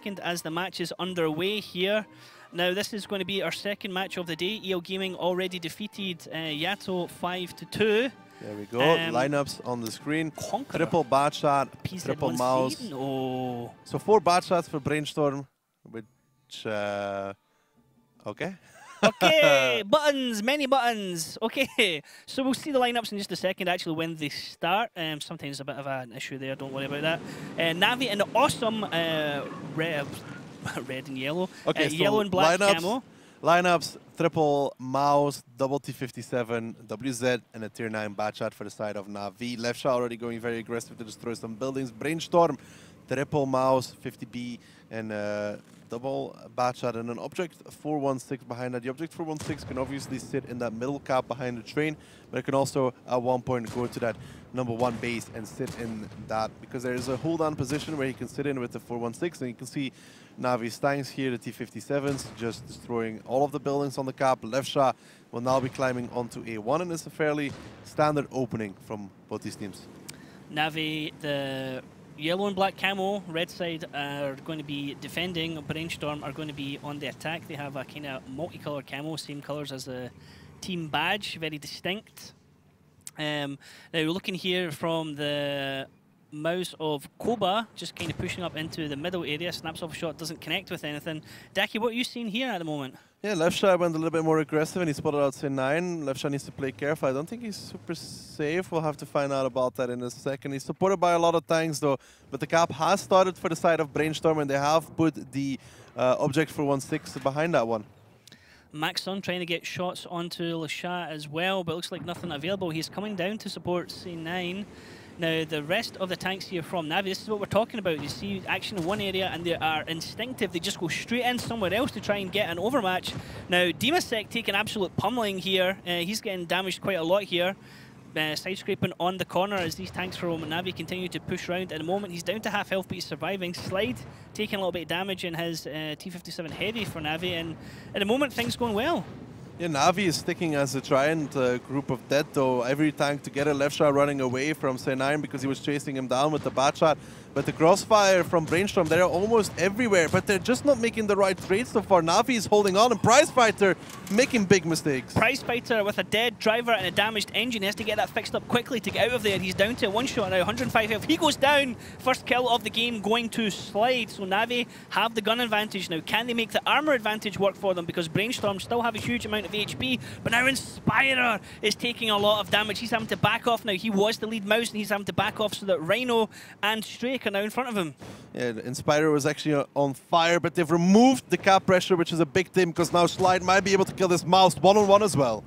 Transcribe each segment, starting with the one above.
second as the match is underway here. Now, this is going to be our second match of the day. EL Gaming already defeated Yato 5-2. There we go. Lineups on the screen. Conqueror. Triple bat shot, PZ triple mouse. Oh. So 4 bat shots for Brainstorm, which, okay. Okay, buttons, many buttons. Okay, so we'll see the lineups in just a second, actually, when they start. Sometimes a bit of an issue there, don't worry about that. Navi and the awesome red and yellow. Okay, so yellow and black lineups, camo. Lineups, triple mouse, double T57, WZ, and a tier 9 bat shot for the side of Navi. Left shot already going very aggressive to destroy some buildings. Brainstorm, triple mouse, 50B, and double bat shot and an object 416 behind that. The object 416 can obviously sit in that middle cap behind the train, but it can also at one point go to that #1 base and sit in that, because there is a hold on position where he can sit in with the 416, and you can see Navi's tanks here, the T57s, just destroying all of the buildings on the cap. Left shot will now be climbing onto A1, and it's a fairly standard opening from both these teams. Navi, the yellow and black camo, red side are going to be defending. Brainstorm are going to be on the attack. They have a kind of multicolored camo, same colors as the team badge, very distinct. Now looking here from the mouse of Koba, just kind of pushing up into the middle area. Snaps off a shot, doesn't connect with anything. Daki, what are you seeing here at the moment? Yeah, left shot went a little bit more aggressive and he spotted out C9. Left shot needs to play careful. I don't think he's super safe. We'll have to find out about that in a second. He's supported by a lot of tanks though, but the cap has started for the side of Brainstorm, and they have put the object for 1/6 behind that one. Maxon trying to get shots onto Lashat as well, but looks like nothing available. He's coming down to support C9. Now, the rest of the tanks here from Navi, this is what we're talking about. You see action in one area and they are instinctive. They just go straight in somewhere else to try and get an overmatch. Now, Demasek taking absolute pummeling here. He's getting damaged quite a lot here. Side scraping on the corner as these tanks from Navi continue to push around. At the moment, he's down to half health, but he's surviving. Slide taking a little bit of damage in his T57 heavy for Navi, and at the moment, things going well. Yeah, Navi is sticking as a giant group of dead though. Every tank together, left shot running away from C9 because he was chasing him down with the bat shot. But the crossfire from Brainstorm, they're almost everywhere, but they're just not making the right trades so far. Navi is holding on, and Prizefighter making big mistakes. Prizefighter with a dead driver and a damaged engine. He has to get that fixed up quickly to get out of there. He's down to one shot now, 105 health. He goes down. First kill of the game going to Slide. So Navi have the gun advantage now. Can they make the armor advantage work for them? Because Brainstorm still have a huge amount of HP, but now Inspirer is taking a lot of damage. He's having to back off now. He was the lead mouse, and he's having to back off so that Rhino and Strake are now in front of him. Yeah, Inspirer was actually on fire, but they've removed the cap pressure, which is a big thing, because now Slide might be able to kill this mouse one-on-one as well.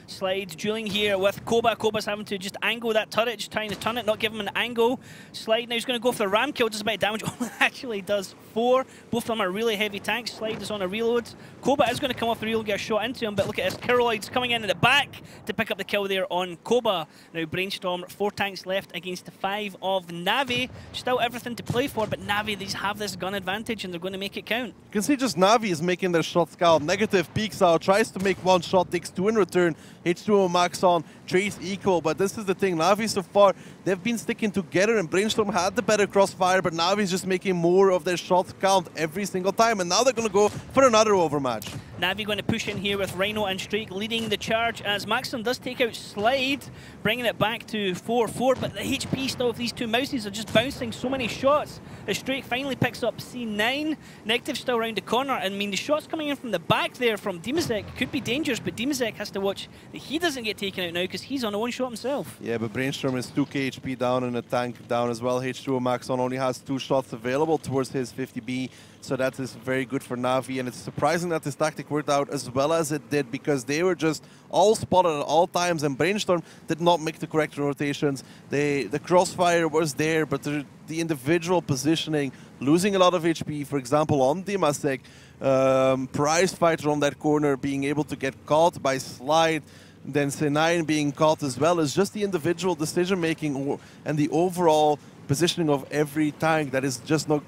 Slide dueling here with Koba. Koba's having to just angle that turret, just trying to turn it, not give him an angle. Slide now is going to go for the ram kill, does a bit of damage. Actually does 4. Both of them are really heavy tanks. Slide is on a reload. Koba is going to come off the reload, get a shot into him, but look at this. Keroloid's coming in at the back to pick up the kill there on Koba. Now Brainstorm, 4 tanks left against the 5 of Navi. Still everything to play for, but Navi, these have this gun advantage and they're going to make it count. You can see just Navi is making their shots count. Negative peeks out, tries to make 1 shot, takes 2 in return. H2O max on, trades equal, but this is the thing. Navi so far, they've been sticking together, and Brainstorm had the better crossfire, but Navi's just making more of their shots count every single time, and now they're going to go for another overmatch. Navi going to push in here with Rhino and Strake leading the charge as Maxim does take out Slide, bringing it back to 4-4, but the HP still of these 2 mouses are just bouncing so many shots. As Strake finally picks up C9, Negative still around the corner, and I mean the shots coming in from the back there from Demasek could be dangerous, but Demasek has to watch that he doesn't get taken out now because he's on a 1 shot himself. Yeah, but Brainstorm is 2k HP down and a tank down as well. H2O Maxon only has 2 shots available towards his 50B, so that is very good for Navi, and it's surprising that this tactic worked out as well as it did, because they were just all spotted at all times, and Brainstorm did not make the correct rotations. The crossfire was there, but the individual positioning, losing a lot of HP, for example, on Demasek, Prizefighter on that corner being able to get caught by Slide, then C9 being caught as well, is just the individual decision-making and the overall positioning of every tank that is just not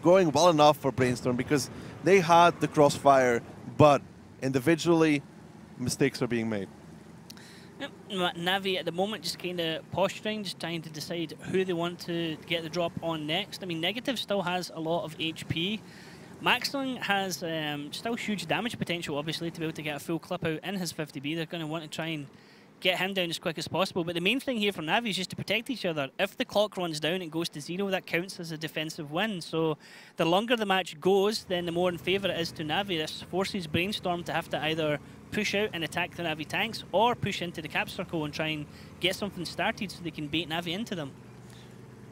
going well enough for Brainstorm, because they had the crossfire, but individually, mistakes are being made. Yep. Navi at the moment just kind of posturing, just trying to decide who they want to get the drop on next. I mean, Negative still has a lot of HP. Maxling has still huge damage potential, obviously, to be able to get a full clip out in his 50B. They're going to want to try and get him down as quick as possible. But the main thing here from Navi is just to protect each other. If the clock runs down and goes to 0, that counts as a defensive win. So the longer the match goes, then the more in favour it is to Navi. This forces Brainstorm to have to either push out and attack the Navi tanks or push into the cap circle and try and get something started so they can bait Navi into them.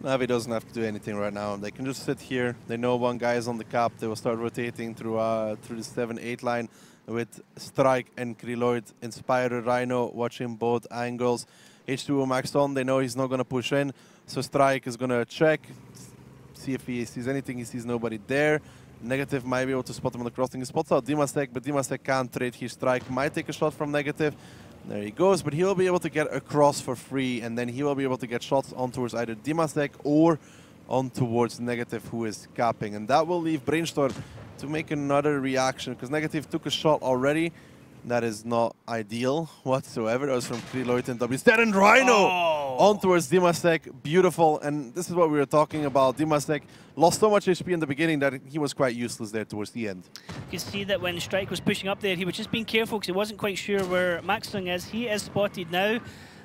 Navi doesn't have to do anything right now. They can just sit here. They know one guy is on the cap. They will start rotating through the 7-8 line with Strike and Kriloid, Inspire, Rhino, watching both angles. H2O maxed on. They know he's not going to push in. So Strike is going to check, see if he sees anything. He sees nobody there. Negative might be able to spot him on the crossing. He spots out Dimasek, but Dimasek can't trade here. Strike might take a shot from Negative. There he goes, but he'll be able to get across for free, and then he will be able to get shots on towards either Dimasek or on towards Negative, who is capping. And that will leave Brainstorm to make another reaction, because Negative took a shot already. That is not ideal whatsoever. That was from Kriloid and Wstead and Rhino on towards Dimasek. Beautiful, and this is what we were talking about. Dimasek lost so much HP in the beginning that he was quite useless there towards the end. You can see that when Strike was pushing up there, he was just being careful because he wasn't quite sure where Maxling is. He is spotted now.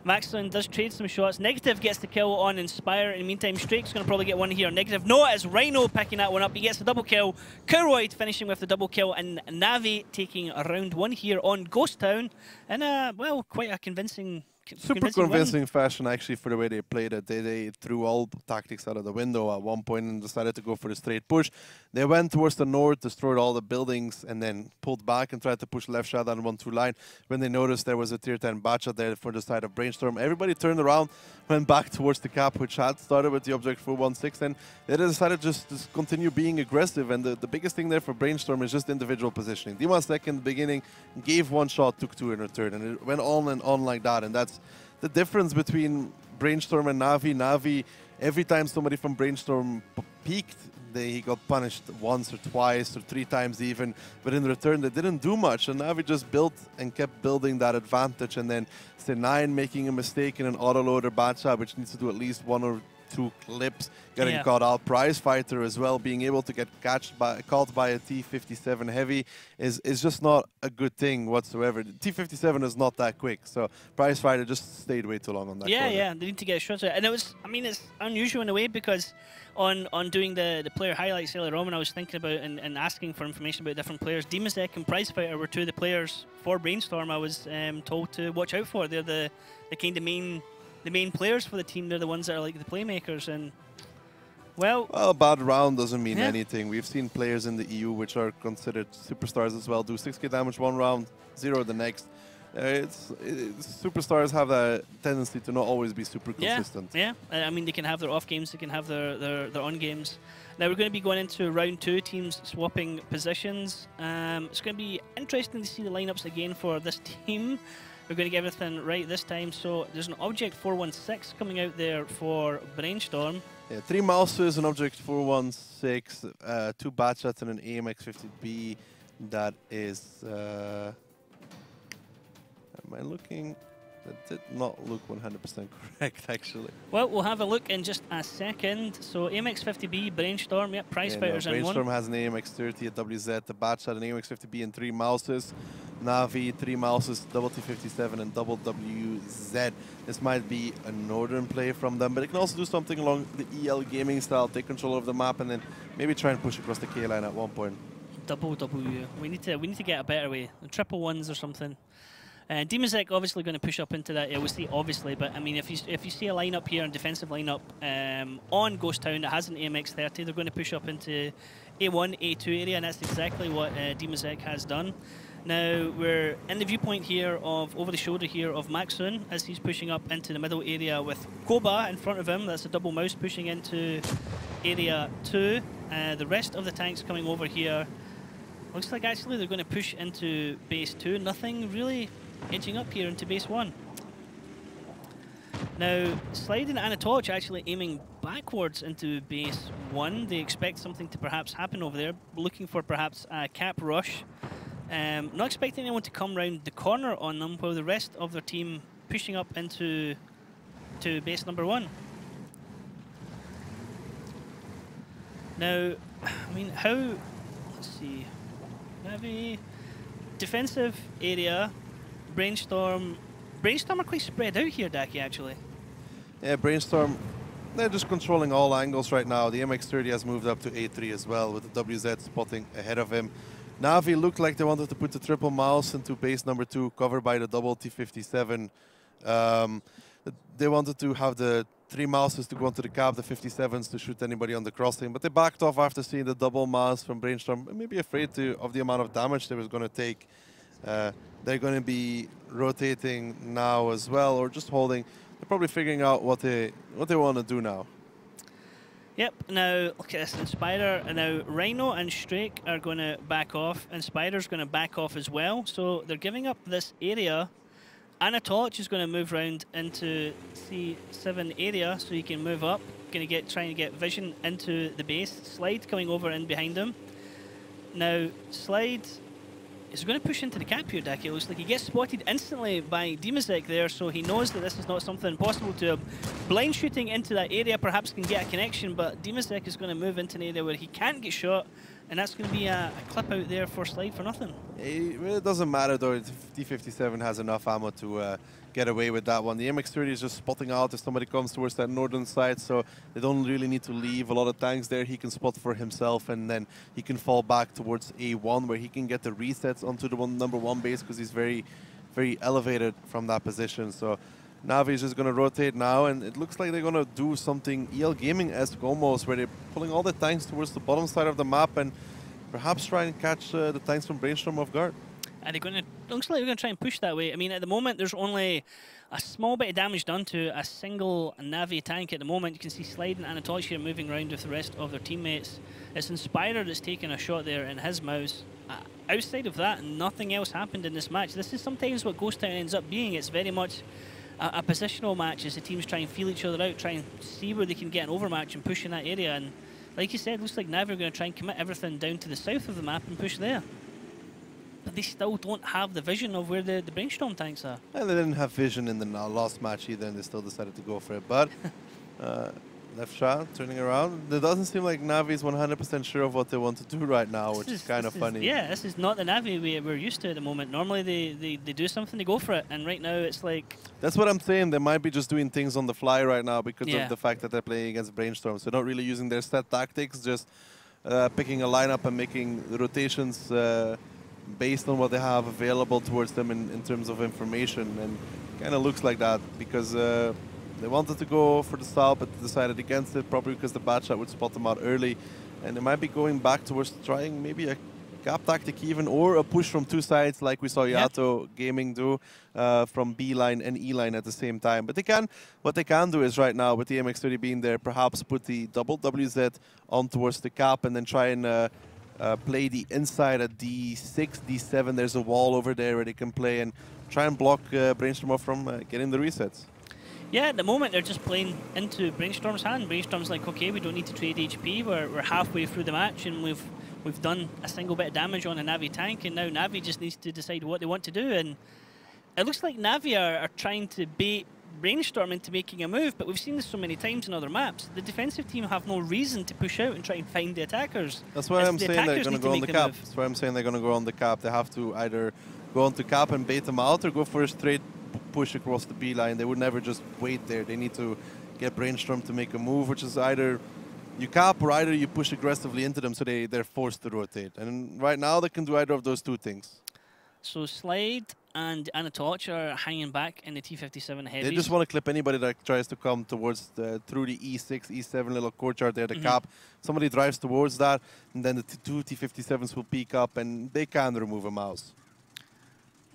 Maxling does trade some shots. Negative gets the kill on Inspire. In the meantime, Strake's going to probably get one here. Negative, no, it's Rhino picking that one up. He gets the double kill. Kuroid finishing with the double kill, and Navi taking a round 1 here on Ghost Town. And, well, quite a convincing Super convincing fashion, actually, for the way they played it. They threw all tactics out of the window at one point and decided to go for the straight push. They went towards the north, destroyed all the buildings, and then pulled back and tried to push left shadow on 1-2 line. When they noticed there was a tier 10 Bacha there for the side of Brainstorm, everybody turned around, went back towards the cap, which had started with the object 416, and they decided just to continue being aggressive. And the biggest thing there for Brainstorm is just individual positioning. Dimasek in the beginning gave one shot, took 2 in return, and it went on and on like that. And that's the difference between Brainstorm and Navi. Navi, every time somebody from Brainstorm peaked, he got punished once or twice or 3 times even, but in return they didn't do much, and Navi just built and kept building that advantage. And then C9 making a mistake in an autoloader Bacha, which needs to do at least 1 or 2 clips, getting caught out. Prize Fighter as well, being able to get caught by a T57 heavy is just not a good thing whatsoever. The T57 is not that quick, so Prize Fighter just stayed way too long on that corner. Yeah, they need to get shots out. And it was, I mean, it's unusual in a way, because on doing the player highlights earlier on, when I was thinking about and asking for information about different players, Dimasek and Prize Fighter were 2 of the players for Brainstorm I was told to watch out for. They're the kind of main players for the team. They're the ones that are like the playmakers. And well, a bad round doesn't mean anything. We've seen players in the EU which are considered superstars as well do 6k damage one round, 0 the next. Superstars have that tendency to not always be super consistent. Yeah, I mean, they can have their off games, they can have their on games. Now we're going to be going into round 2, teams swapping positions. It's going to be interesting to see the lineups again for this team. We're going to get everything right this time. So there's an Object 416 coming out there for Brainstorm. Yeah, 3 mouses, an Object 416, 2 Batchats, and an AMX50B. That is... am I looking? That did not look 100% correct, actually. Well, we'll have a look in just a second. So AMX50B, Brainstorm, yep, Prize Fighters in 1. Brainstorm has an AMX30, a WZ, a Batchat, an AMX50B, and 3 mouses. Navi, 3 mouses, double T57, and double WZ. This might be a northern play from them, but it can also do something along the EL gaming style, take control of the map, and then maybe try and push across the K line at one point. Double W. We need to get a better way. Triple ones or something. Dimasek obviously going to push up into that. Yeah, we'll see obviously, but I mean, if you see a lineup here, a defensive lineup on Ghost Town that has an AMX30, they're going to push up into A1, A2 area, and that's exactly what Dimasek has done. Now we're in the viewpoint here of over the shoulder here of Maxun as he's pushing up into the middle area with Koba in front of him. That's a double mouse pushing into area 2. The rest of the tanks coming over here. Looks like actually they're going to push into base 2. Nothing really edging up here into base 1. Now, Sliding and Anatolic actually aiming backwards into base 1. They expect something to perhaps happen over there, looking for perhaps a cap rush. Not expecting anyone to come round the corner on them, while the rest of their team pushing up into base number 1. Now, I mean, how let's see. Navi. Defensive area. Brainstorm. Brainstorm are quite spread out here, Daki, actually. Yeah, Brainstorm, they're just controlling all angles right now. The MX-30 has moved up to A3 as well, with the WZ spotting ahead of him. Navi looked like they wanted to put the triple mouse into base number 2, covered by the double T57. They wanted to have the 3 mouses to go onto the cap, the 57s to shoot anybody on the crossing, but they backed off after seeing the double mouse from Brainstorm, maybe afraid of the amount of damage they was going to take. They're going to be rotating now as well, or just holding. They're probably figuring out what they want to do now. Yep, now look at this, Inspirer, and now Rhino and Strake are going to back off, Inspirer's going to back off as well, so they're giving up this area. Anatolich is going to move around into C7 area, so he can move up, trying to get vision into the base. Slide coming over in behind him. Now, Slide is going to push into the cap here, Daki. It looks like he gets spotted instantly by Dimazek there, so he knows that this is not something possible to him. Blind shooting into that area perhaps can get a connection, but Dimazek is going to move into an area where he can't get shot, and that's going to be a clip out there for Slide for nothing. It really doesn't matter though. The T57 has enough ammo to get away with that one. The MX-30 is just spotting out if somebody comes towards that northern side, so they don't really need to leave a lot of tanks there. He can spot for himself, and then he can fall back towards A1, where he can get the resets onto the number 1 base, because he's very, very elevated from that position. So Navi is just going to rotate now, and it looks like they're going to do something EL Gaming-esque almost, where they're pulling all the tanks towards the bottom side of the map and perhaps try and catch the tanks from Brainstorm off guard. Are they going to? Looks like they're going to try and push that way. I mean, at the moment, there's only a small bit of damage done to a single Navi tank at the moment. You can see Slide and Anatolich here moving around with the rest of their teammates. It's Inspirer that's taking a shot there in his mouse. Outside of that, nothing else happened in this match. This is sometimes what Ghost Town ends up being. It's very much a positional match as the teams try and feel each other out, try and see where they can get an overmatch and push in that area. And like you said, looks like Navi are going to try and commit everything down to the south of the map and push there. But they still don't have the vision of where the Brainstorm tanks are. And they didn't have vision in the last match either, and they still decided to go for it. But left shot, turning around. It doesn't seem like Navi is 100% sure of what they want to do right now, which is kind of funny. Yeah, this is not the Navi we're used to at the moment. Normally they do something, they go for it, and right now it's like... That's what I'm saying. They might be just doing things on the fly right now because of the fact that they're playing against Brainstorm. So they're not really using their set tactics, just picking a lineup and making rotations based on what they have available towards them in terms of information. And kind of looks like that because they wanted to go for the style, but decided against it, probably because the bad shot would spot them out early. And they might be going back towards trying maybe a gap tactic even, or a push from 2 sides like we saw Yato Gaming do from B line and E line at the same time. But what they can do is right now, with the MX-30 being there, perhaps put the double WZ on towards the cap and then try and play the inside at D6, D7. There's a wall over there where they can play and try and block Brainstorm off from getting the resets. Yeah, at the moment they're just playing into Brainstorm's hand. Brainstorm's like, okay, we don't need to trade HP. We're halfway through the match and we've done a single bit of damage on a Navi tank, and now Navi just needs to decide what they want to do. And it looks like Navi are trying to bait Brainstorm into making a move, but we've seen this so many times in other maps. The defensive team have no reason to push out and try and find the attackers. That's why I'm saying they're going to go on the cap. That's why I'm saying they're going to go on the cap. They have to either go on to cap and bait them out, or go for a straight push across the B line. They would never just wait there. They need to get Brainstorm to make a move, which is either you cap or either you push aggressively into them, so they're forced to rotate. And right now they can do either of those 2 things. So Slide and Anatolich are hanging back in the T57 heavies. They just want to clip anybody that tries to come towards through the E6, E7 little courtyard there, the cap. Somebody drives towards that, and then the 2 T57s will peek up, and they can remove a mouse.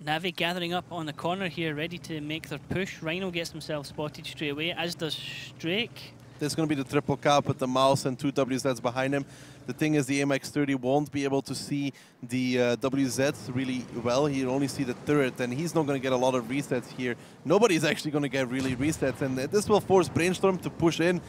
Navi gathering up on the corner here, ready to make their push. Rhino gets himself spotted straight away, as does Strake. There's going to be the triple cap with the mouse and 2 WZs behind him. The thing is, the MX-30 won't be able to see the WZs really well. He'll only see the turret, and he's not going to get a lot of resets here. Nobody's actually going to get really resets, and this will force Brainstorm to push in,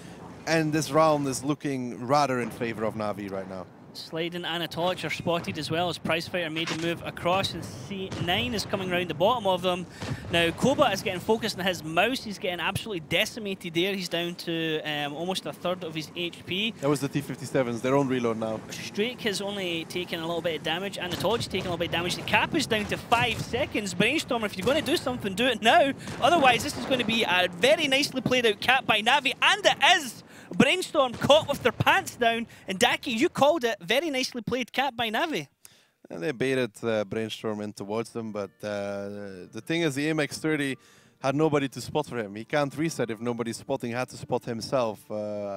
and this round is looking rather in favor of Navi right now. Sliding and a Torch are spotted as well as Prizefighter made the move across, and C9 is coming around the bottom of them. Now, Cobalt is getting focused on his mouse. He's getting absolutely decimated there. He's down to almost a third of his HP. That was the T-57s. They're on reload now. Strake has only taken a little bit of damage, and the Torch is taking a little bit of damage. The cap is down to 5 seconds. Brainstorm, if you're going to do something, do it now. Otherwise, this is going to be a very nicely played out cap by Navi, and it is! Brainstorm caught with their pants down, and Daki, you called it. Very nicely played cap by Navi. And they baited Brainstorm in towards them, but the thing is, the AMX-30 had nobody to spot for him. He can't reset if nobody's spotting. He had to spot himself.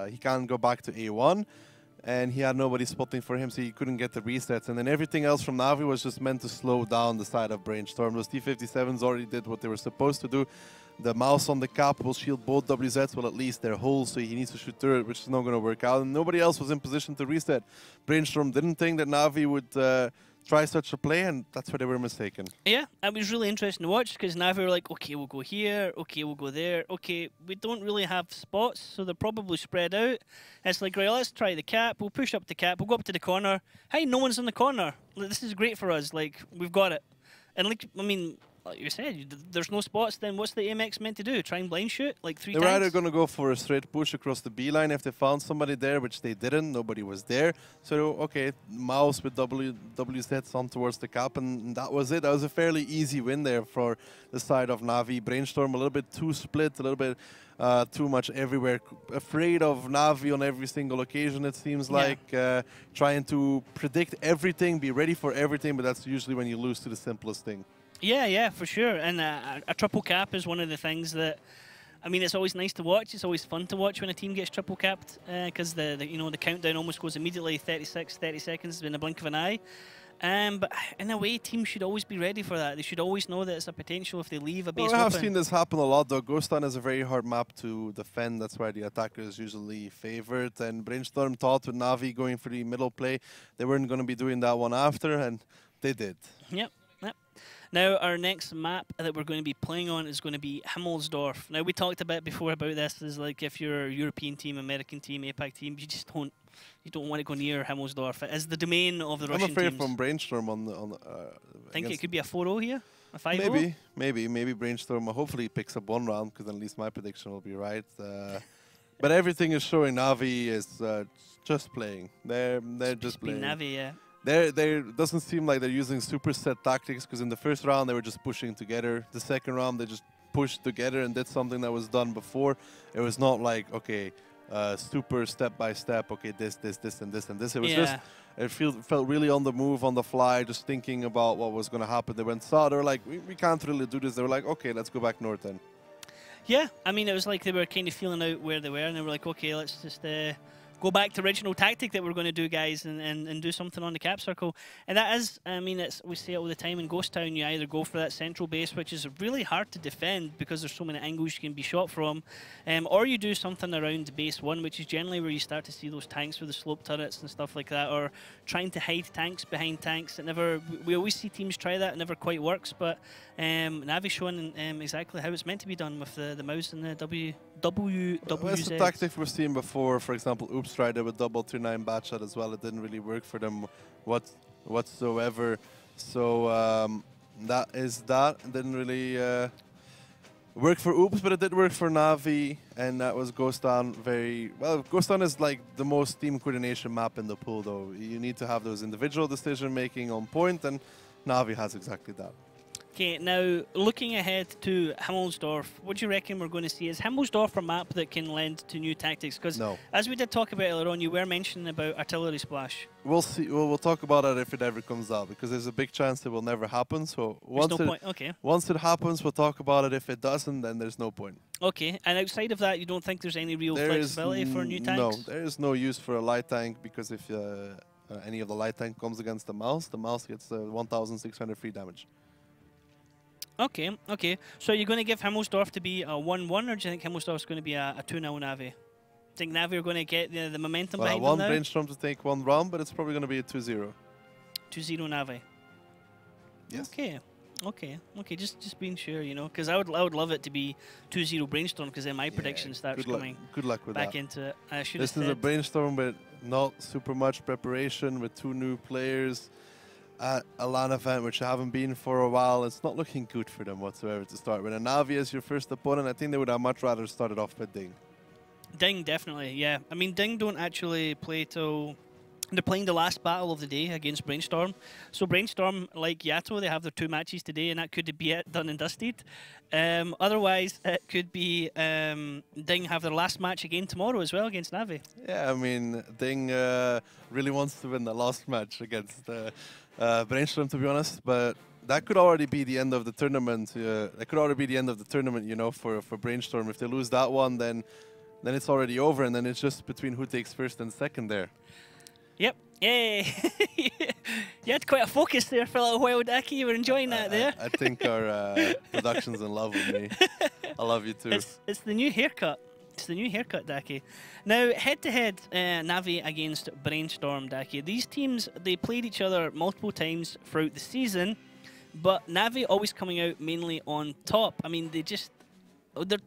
He can't go back to A1, and he had nobody spotting for him, so he couldn't get the resets. And then everything else from Navi was just meant to slow down the side of Brainstorm. Those T-57s already did what they were supposed to do. The mouse on the cap will shield both WZs, well, at least their holes, so he needs to shoot through it, which is not going to work out. And nobody else was in position to reset. Brainstorm didn't think that Navi would try such a play, and that's where they were mistaken. Yeah, it was really interesting to watch, because Navi were like, okay, we'll go here, okay, we'll go there, okay, we don't really have spots, so they're probably spread out. It's like, right, let's try the cap, we'll push up the cap, we'll go up to the corner. Hey, no one's in the corner. This is great for us, like, we've got it. And, like, I mean, like you said, there's no spots, then what's the AMX meant to do? Try and blind shoot? Like 3 times? They're either going to go for a straight push across the B line if they found somebody there, which they didn't. Nobody was there. So, okay, mouse with WZs on towards the cap, and that was it. That was a fairly easy win there for the side of Navi. Brainstorm a little bit too split, a little bit too much everywhere. Afraid of Navi on every single occasion, it seems like. Trying to predict everything, be ready for everything, but that's usually when you lose to the simplest thing. Yeah, for sure. And a triple cap is one of the things that, I mean, it's always nice to watch. It's always fun to watch when a team gets triple capped, because the countdown almost goes immediately 36, 30 seconds in the blink of an eye. But in a way, teams should always be ready for that. They should always know that it's a potential if they leave a base open. I have seen this happen a lot, though. Ghostan is a very hard map to defend. That's why the attacker is usually favored. And Brainstorm thought with Navi going for the middle play, they weren't going to be doing that one after, and they did. Yep. Now, our next map that we're going to be playing on is going to be Himmelsdorf. Now, we talked a bit before about this. Is like if you're a European team, American team, APAC team, you just don't want to go near Himmelsdorf. It is the domain of the Russian teams. I'm afraid from Brainstorm on the. Think it could be a 4-0 here, a 5-0. Maybe Brainstorm. Hopefully, picks up one round, because at least my prediction will be right. But everything is showing Navi is just playing. They're just playing. Navi, yeah. There doesn't seem like they're using super set tactics, because in the first round they were just pushing together. The second round they just pushed together and did something that was done before. It was not like, okay, super step by step, okay, this, and this, and this. It was just, it felt really on the move, on the fly, just thinking about what was going to happen. They went south, they were like, we can't really do this. They were like, okay, let's go back north then. Yeah, I mean, it was like they were kind of feeling out where they were, and they were like, okay, let's just go back to original tactic that we're going to do, guys, and do something on the cap circle. And that is, I mean, we say it all the time, in Ghost Town you either go for that central base, which is really hard to defend because there's so many angles you can be shot from, or you do something around base 1, which is generally where you start to see those tanks with the slope turrets and stuff like that, or trying to hide tanks behind tanks. We always see teams try that, it never quite works, but Navi showing exactly how it's meant to be done with the mouse and the WZ. That's the tactic we've seen before. For example, Oops tried it with double 3-9 bat shot as well. It didn't really work for them whatsoever. So that is that. It didn't really work for Oops, but it did work for Navi, and that was Ghostan very well. Ghostan is like the most team coordination map in the pool, though. You need to have those individual decision making on point, and Navi has exactly that. Okay, now looking ahead to Himmelsdorf, what do you reckon we're going to see? Is Himmelsdorf a map that can lend to new tactics? Because as we did talk about earlier on, you were mentioning about artillery splash. We'll see. We'll talk about it if it ever comes out, because there's a big chance it will never happen. So once it happens, we'll talk about it. If it doesn't, then there's no point. Okay, and outside of that, you don't think there's any real flexibility for new tanks? No, there is no use for a light tank, because if any of the light tank comes against the mouse gets 1,600 free damage. Okay. So you're going to give Himmelsdorf to be a 1-1, or do you think Himmelsdorf's going to be a 2-0 Navi? Do you think Navi are going to get the momentum behind them now? I want Brainstorm to take one round, but it's probably going to be a 2-0. 2-0 Navi? Yes. Okay. Just being sure, you know, because I would love it to be 2-0 Brainstorm, because then my prediction starts coming good luck with back that. into it. This is a Brainstorm with not super much preparation with 2 new players at a LAN event, which haven't been for a while. It's not looking good for them whatsoever to start with. And Navi as your first opponent, I think they would have much rather started off with Ding. Ding, definitely, yeah. I mean, Ding don't actually play till... They're playing the last battle of the day against Brainstorm. So Brainstorm, like Yato, they have their 2 matches today, and that could be it, done and dusted. Otherwise, it could be Ding have their last match again tomorrow as well against Navi. Yeah, I mean, Ding really wants to win the last match against Brainstorm, to be honest, but that could already be the end of the tournament. That could already be the end of the tournament, you know, for Brainstorm. If they lose that one, then it's already over, and then it's just between who takes first and second there. Yep. Yay! You had quite a focus there for a little while, Daki. You were enjoying that there. I think our production's in love with me. I love you too. It's the new haircut. It's the new haircut, Daki. Now, head-to-head, Navi against Brainstorm, Daki. These teams, they played each other multiple times throughout the season, but Navi always coming out mainly on top. I mean, they're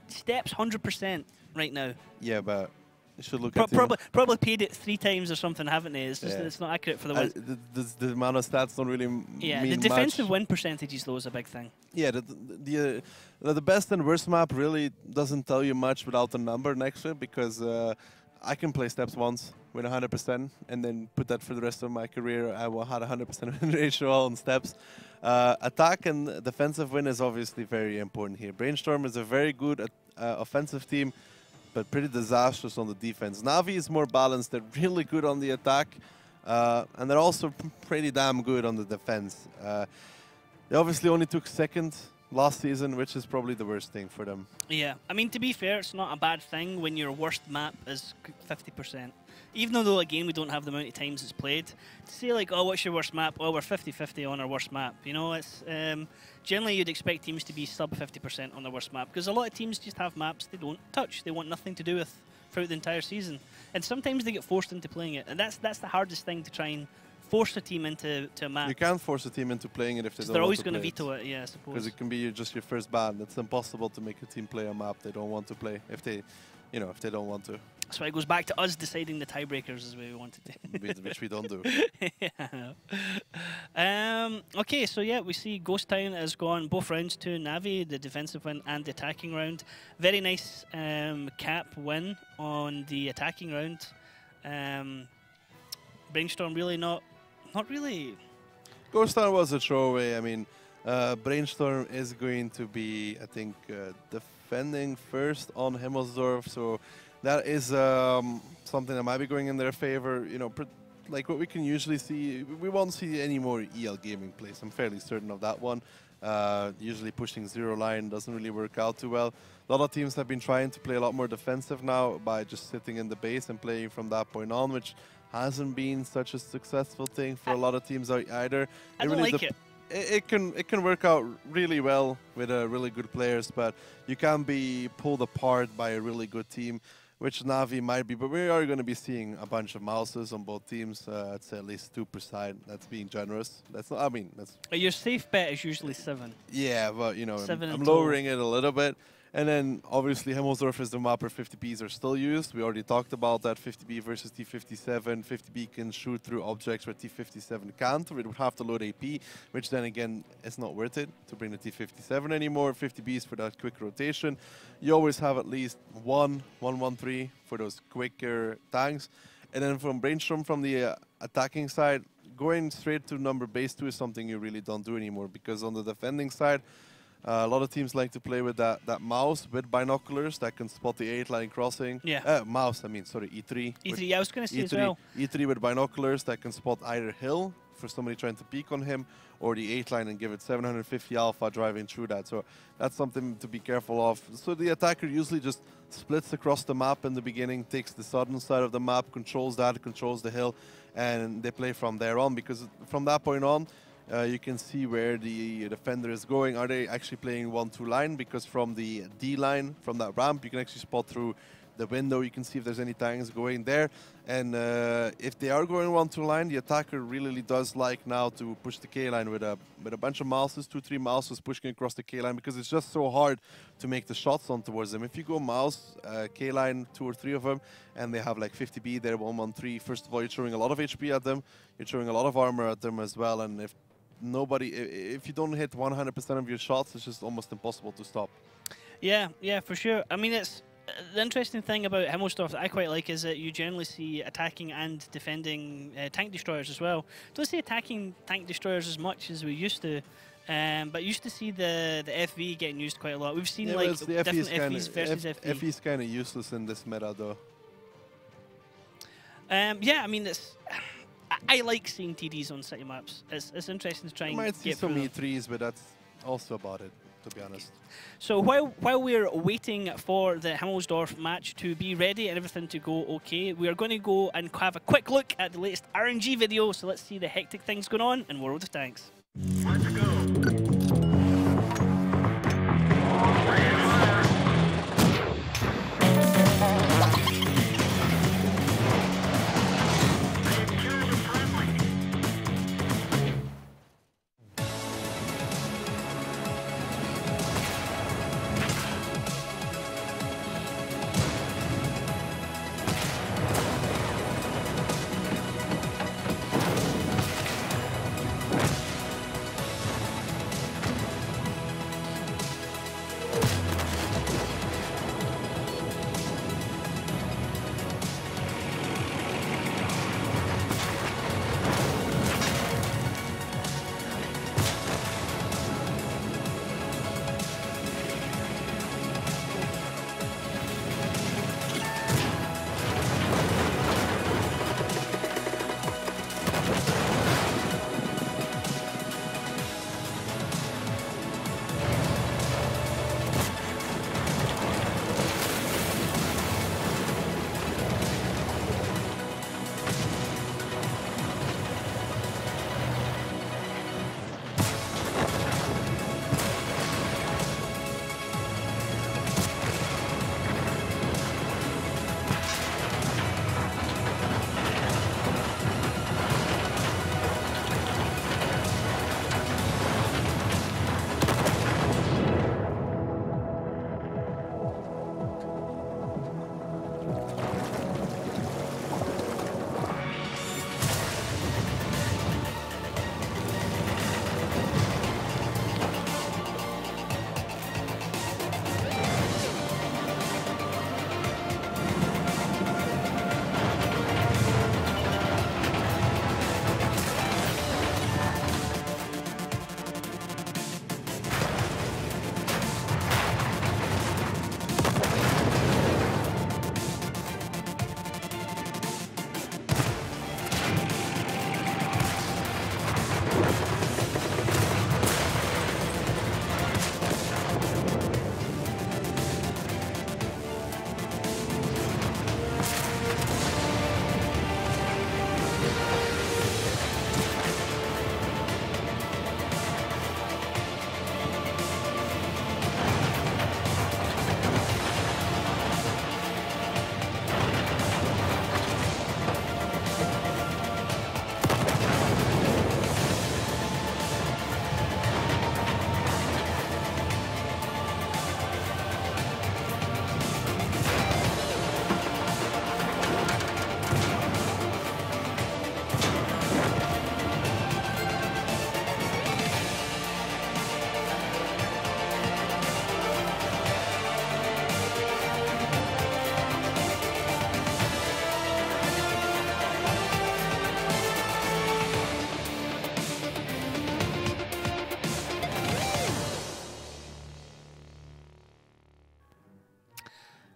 steps 100% right now. Yeah, but you should look at probably paid it 3 times or something, haven't they? It's just it's not accurate for the win. The amount of stats don't really mean the defensive much. win percentages though is a big thing. Yeah, the best and worst map really doesn't tell you much without the number next to it, because I can play steps once with 100% and then put that for the rest of my career. I had 100% win ratio on steps. Attack and defensive win is obviously very important here. Brainstorm is a very good offensive team, but pretty disastrous on the defense. Navi is more balanced. They're really good on the attack, and they're also pretty damn good on the defense. They obviously only took second last season, which is probably the worst thing for them. Yeah, I mean, to be fair, it's not a bad thing when your worst map is 50%. Even though, again, we don't have the amount of times it's played. To say, like, oh, what's your worst map? Oh, we're 50-50 on our worst map. You know, it's generally you'd expect teams to be sub 50% on their worst map, because a lot of teams just have maps they don't touch. They want nothing to do with throughout the entire season. And sometimes they get forced into playing it. And that's the hardest thing, to try and force a team into a map. You can't force a team into playing it if they don't want to play it. They're always going to veto it, yeah, I suppose. Because it can be just your first ban. It's impossible to make a team play a map they don't want to play if they don't want to. So it goes back to us deciding the tiebreakers as we wanted to. Which we don't do. Yeah. Okay, so yeah, we see Ghost Town has gone both rounds to Navi, the defensive win and the attacking round. Very nice cap win on the attacking round. Brainstorm really not really. Ghost Town was a throwaway. I mean, Brainstorm is going to be, I think, defending first on Himmelsdorf, so that is something that might be going in their favor. You know, like what we can usually see, we won't see any more EL gaming plays. I'm fairly certain of that one. Usually pushing 0 line doesn't really work out too well. A lot of teams have been trying to play a lot more defensive now by just sitting in the base and playing from that point on, which hasn't been such a successful thing for a lot of teams either. I don't like it. It can work out really well with really good players, but you can be pulled apart by a really good team, which Navi might be. But we are going to be seeing a bunch of mouses on both teams. I'd say at least 2 per side. That's being generous. That's not. I mean, that's. Your safe bet is usually 7. Yeah, but you know, I'm 2. lowering it a little bit. And then, obviously, Himmelsdorf is the map where 50Bs are still used. We already talked about that, 50B versus T57. 50B can shoot through objects where T57 can't. We would have to load AP, which then, again, is not worth it to bring the T57 anymore. 50Bs for that quick rotation. You always have at least 1-1-1-3 for those quicker tanks. And then from Brainstorm, from the attacking side, going straight to number base 2 is something you really don't do anymore, because on the defending side, a lot of teams like to play with that mouse with binoculars that can spot the 8-line crossing. Yeah. Mouse, I mean, sorry, E3. E3, yeah, I was going to say E3, as well. E3 with binoculars that can spot either hill for somebody trying to peek on him, or the 8-line and give it 750 alpha driving through that. So that's something to be careful of. So the attacker usually just splits across the map in the beginning, takes the southern side of the map, controls that, controls the hill, and they play from there on, because from that point on, you can see where the defender is going. Are they actually playing 1-2 line? Because from the D line, from that ramp, you can actually spot through the window. You can see if there's any tanks going there. And if they are going 1-2 line, the attacker really does like now to push the K line with a bunch of mouses, 2-3 mouses pushing across the K line, because it's just so hard to make the shots on towards them. If you go mouse, K line, 2 or 3 of them, and they have like 50B, they're 1-1-3. First of all, you're throwing a lot of HP at them. You're throwing a lot of armor at them as well. And if you don't hit 100% of your shots, it's just almost impossible to stop. Yeah, yeah, for sure. I mean, it's the interesting thing about Himmelsdorf that I quite like is that you generally see attacking and defending tank destroyers as well. Don't see attacking tank destroyers as much as we used to, but used to see the FV getting used quite a lot. We've seen like different FVs versus FV. FV is kind of useless in this meta, though. Yeah, I mean, I like seeing TDs on city maps. It's interesting to try and might see get some E3s, but that's also about it, to be honest. So while we're waiting for the Himmelsdorf match to be ready and everything to go okay, we are going to go and have a quick look at the latest RNG video. So let's see the hectic things going on in World of Tanks. Let's go.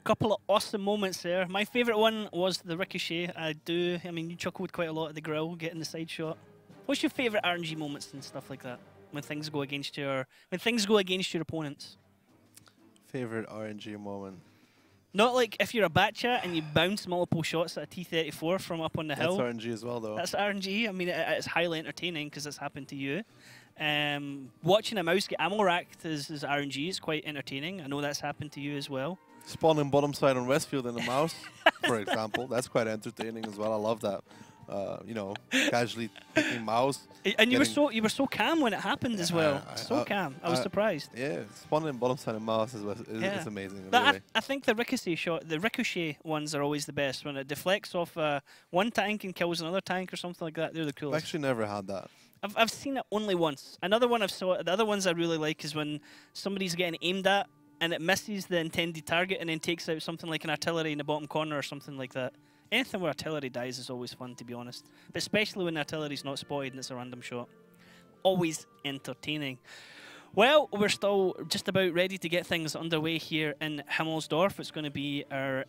Couple of awesome moments there. My favourite one was the ricochet. I mean, you chuckled quite a lot at the grill, getting the side shot. What's your favourite RNG moments and stuff like that? When things go against your opponents? Favorite RNG moment? Not like if you're a Batcha and you bounce multiple shots at a T-34 from up on the hill. That's RNG as well, though. That's RNG. I mean, it's highly entertaining because it's happened to you. Watching a mouse get ammo racked is RNG. It's quite entertaining. I know that's happened to you as well. Spawning bottom side on Westfield in the mouse, for example. That's quite entertaining as well. I love that. You know, casually picking mouse. And you were so calm when it happened as well. So calm. I was surprised. Yeah, spawning bottom side and mouse is amazing. But really. I think the ricochet ones are always the best. When it deflects off one tank and kills another tank or something like that, they're the coolest. I've actually never had that. I've seen it only once. Another one the other ones I really like is when somebody's getting aimed at and it misses the intended target and then takes out something like an artillery in the bottom corner or something like that. Anything where artillery dies is always fun, to be honest. But especially when the artillery's not spotted and it's a random shot. Always entertaining. Well, we're still just about ready to get things underway here in Himmelsdorf. It's going to be our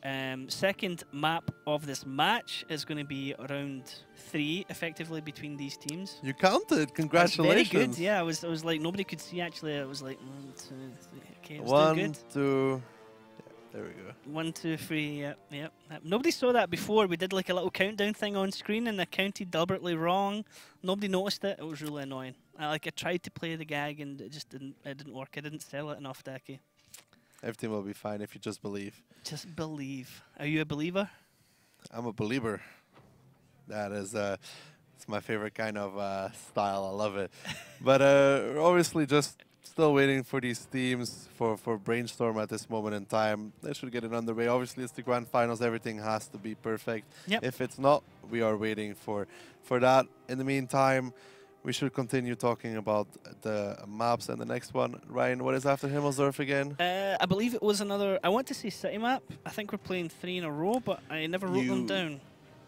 second map of this match. It's going to be round 3, effectively, between these teams. You counted. Congratulations. Very good. Yeah, I was like, nobody could see, actually. I was like, 1, 2, 3. Okay, it was 1, doing good. 2... There we go. 1, 2, 3, yep. Nobody saw that before. We did like a little countdown thing on screen and I counted deliberately wrong. Nobody noticed it. It was really annoying. I tried to play the gag and it just didn't work. I didn't sell it enough, Decky. Everything will be fine if you just believe. Just believe. Are you a believer? I'm a believer. That is it's my favorite kind of style. I love it. But obviously just still waiting for these teams for Brainstorm at this moment in time. They should get it underway. Obviously, it's the grand finals. Everything has to be perfect. Yep. If it's not, we are waiting for that. In the meantime, we should continue talking about the maps and the next one. Ryan, what is after Himmelsdorf again? I believe it was another... I want to say city map. I think we're playing 3 in a row, but I never wrote them down.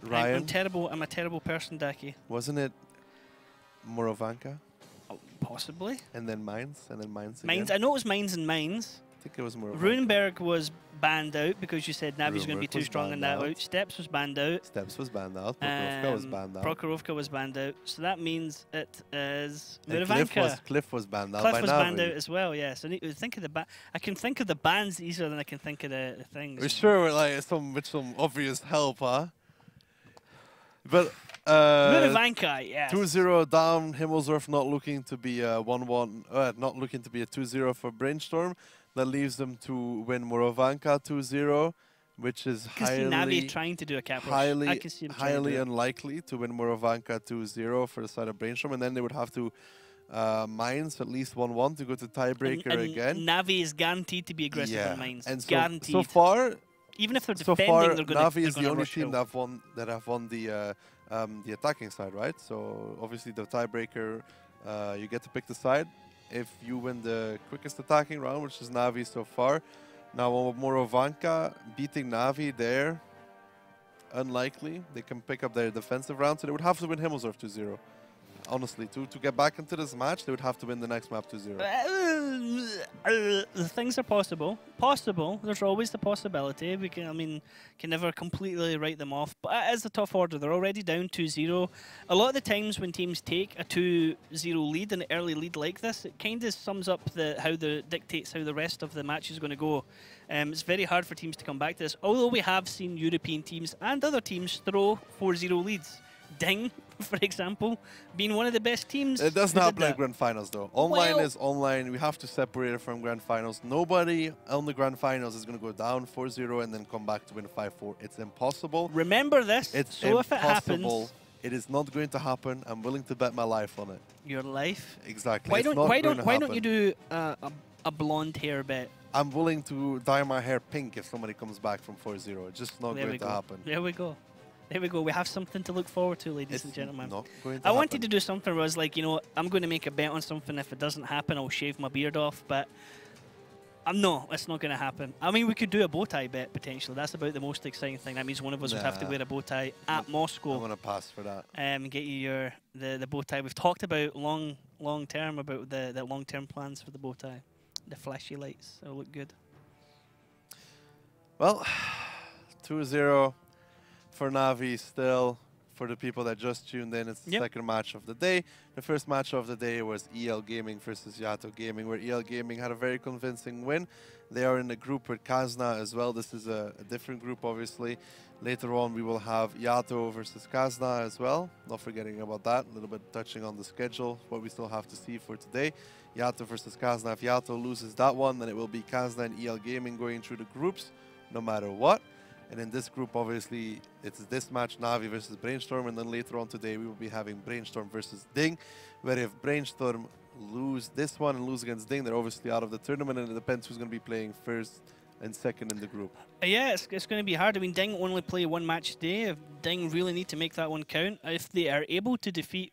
Ryan? I'm a terrible person, Decky. Wasn't it Morovanka? Possibly. And then Mines, and then Mines again. I know it was Mines and Mines. I think it was more. Runeberg was banned out because you said Navi's going to be too strong in that out. Steps was banned out. Steps was banned out. Prokhorovka was banned out. Prokhorovka was banned out. So that means it is Murovanka. Cliff was banned out. Cliff was banned out as well. Yeah. So I need to think of the I can think of the bans easier than I can think of the things. We're sure we're like with some obvious help, huh? But. Murovanka, yes. 2-0 down. Himmelsdorf not looking to be a 1-1, not looking to be a 2-0 for Brainstorm. That leaves them to win Morovanka 2-0, which is highly trying to do a cap highly unlikely to win Morovanka 2-0 for the side of Brainstorm, and then they would have to Mines at least 1-1 to go to tiebreaker and again. Navi is guaranteed to be aggressive on Mines. And guaranteed. So far, even if they're defending, they're going to Navi is the only team that have won the attacking side, right? So obviously the tiebreaker, you get to pick the side. If you win the quickest attacking round, which is Navi so far. Now Morovanka beating Navi there, unlikely. They can pick up their defensive round, so they would have to win Himmelsdorf 2-0. Honestly, to get back into this match, they would have to win the next map 2-0. Things are possible. Possible. There's always the possibility. We can never completely write them off. But it is a tough order. They're already down 2-0. A lot of the times when teams take a 2-0 lead, an early lead like this, it kind of sums up dictates how the rest of the match is going to go. It's very hard for teams to come back to this. Although we have seen European teams and other teams throw 4-0 leads. Ding, for example, being one of the best teams. It does not happen at Grand Finals, though. Online is online. We have to separate it from Grand Finals. Nobody on the Grand Finals is going to go down 4-0 and then come back to win 5-4. It's impossible. Remember this. It's impossible. If it happens, it is not going to happen. I'm willing to bet my life on it. Your life? Exactly. Why don't you do a blonde hair bet? I'm willing to dye my hair pink if somebody comes back from 4-0. It's just not going to happen. There we go. There we go. We have something to look forward to, ladies and gentlemen. Not going to I wanted to do something where I was like, I'm going to make a bet on something. If it doesn't happen, I'll shave my beard off. But no, it's not going to happen. I mean, we could do a bow tie bet, potentially. That's about the most exciting thing. That means one of us would have to wear a bow tie at Moscow. I'm going to pass for that. Get you the bow tie. We've talked about long term, about the long-term plans for the bow tie. The flashy lights. It'll look good. Well, 2-0. For Navi still, for the people that just tuned in, it's the second match of the day. The first match of the day was EL Gaming versus Yato Gaming, where EL Gaming had a very convincing win. They are in the group with Kazna as well. This is a different group, obviously. Later on, we will have Yato versus Kazna as well. Not forgetting about that. A little bit touching on the schedule, what we still have to see for today. Yato versus Kazna. If Yato loses that one, then it will be Kazna and EL Gaming going through the groups. no matter what. And in this group, obviously, it's this match, Navi versus Brainstorm, and then later on today, we will be having Brainstorm versus Ding, where if Brainstorm lose this one and lose against Ding, they're obviously out of the tournament, and it depends who's going to be playing first and second in the group. Yeah, it's going to be hard. I mean, Ding only play one match a day. If Ding really need to make that one count, if they are able to defeat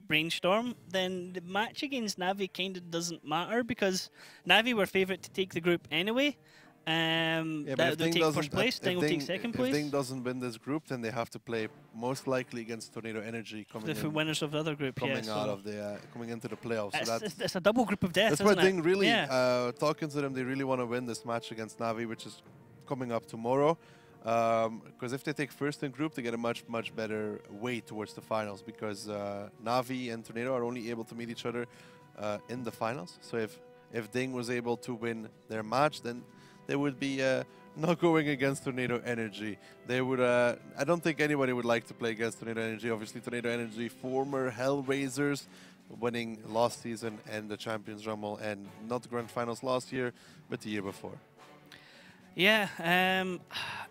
Brainstorm, then the match against Navi kind of doesn't matter, because Navi were favourite to take the group anyway. Yeah, they'll take first place, Ding will take second place. If Ding doesn't win this group, then they have to play most likely against Tornado Energy coming the winners of the other group, coming out of the coming into the playoffs. So it's a double group of death. That's why Ding really talking to them. They really want to win this match against Navi, which is coming up tomorrow. Because if they take first in group, they get a much better way towards the finals. Because Navi and Tornado are only able to meet each other in the finals. So if Ding was able to win their match, then they would be not going against Tornado Energy. They would. I don't think anybody would like to play against Tornado Energy. Obviously, Tornado Energy, former Hellraisers, winning last season and the Champions Rumble, and not the Grand Finals last year, but the year before. Yeah.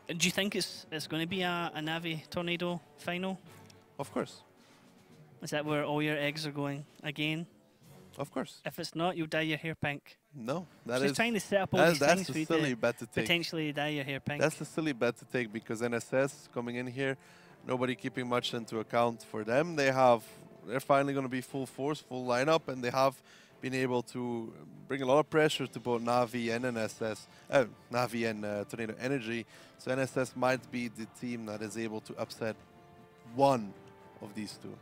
Do you think it's going to be a Navi Tornado final? Of course. Is that where all your eggs are going again? Of course. If it's not, you'll dye your hair pink. No, that She's is trying to set up all these things for you silly bet to take. Potentially dye your hair pink. That's a silly bet to take, because NSS coming in here, nobody keeping much into account for them. They're finally going to be full force, full lineup, and they have been able to bring a lot of pressure to both Navi and NSS, Navi and Tornado Energy. So NSS might be the team that is able to upset one of these two.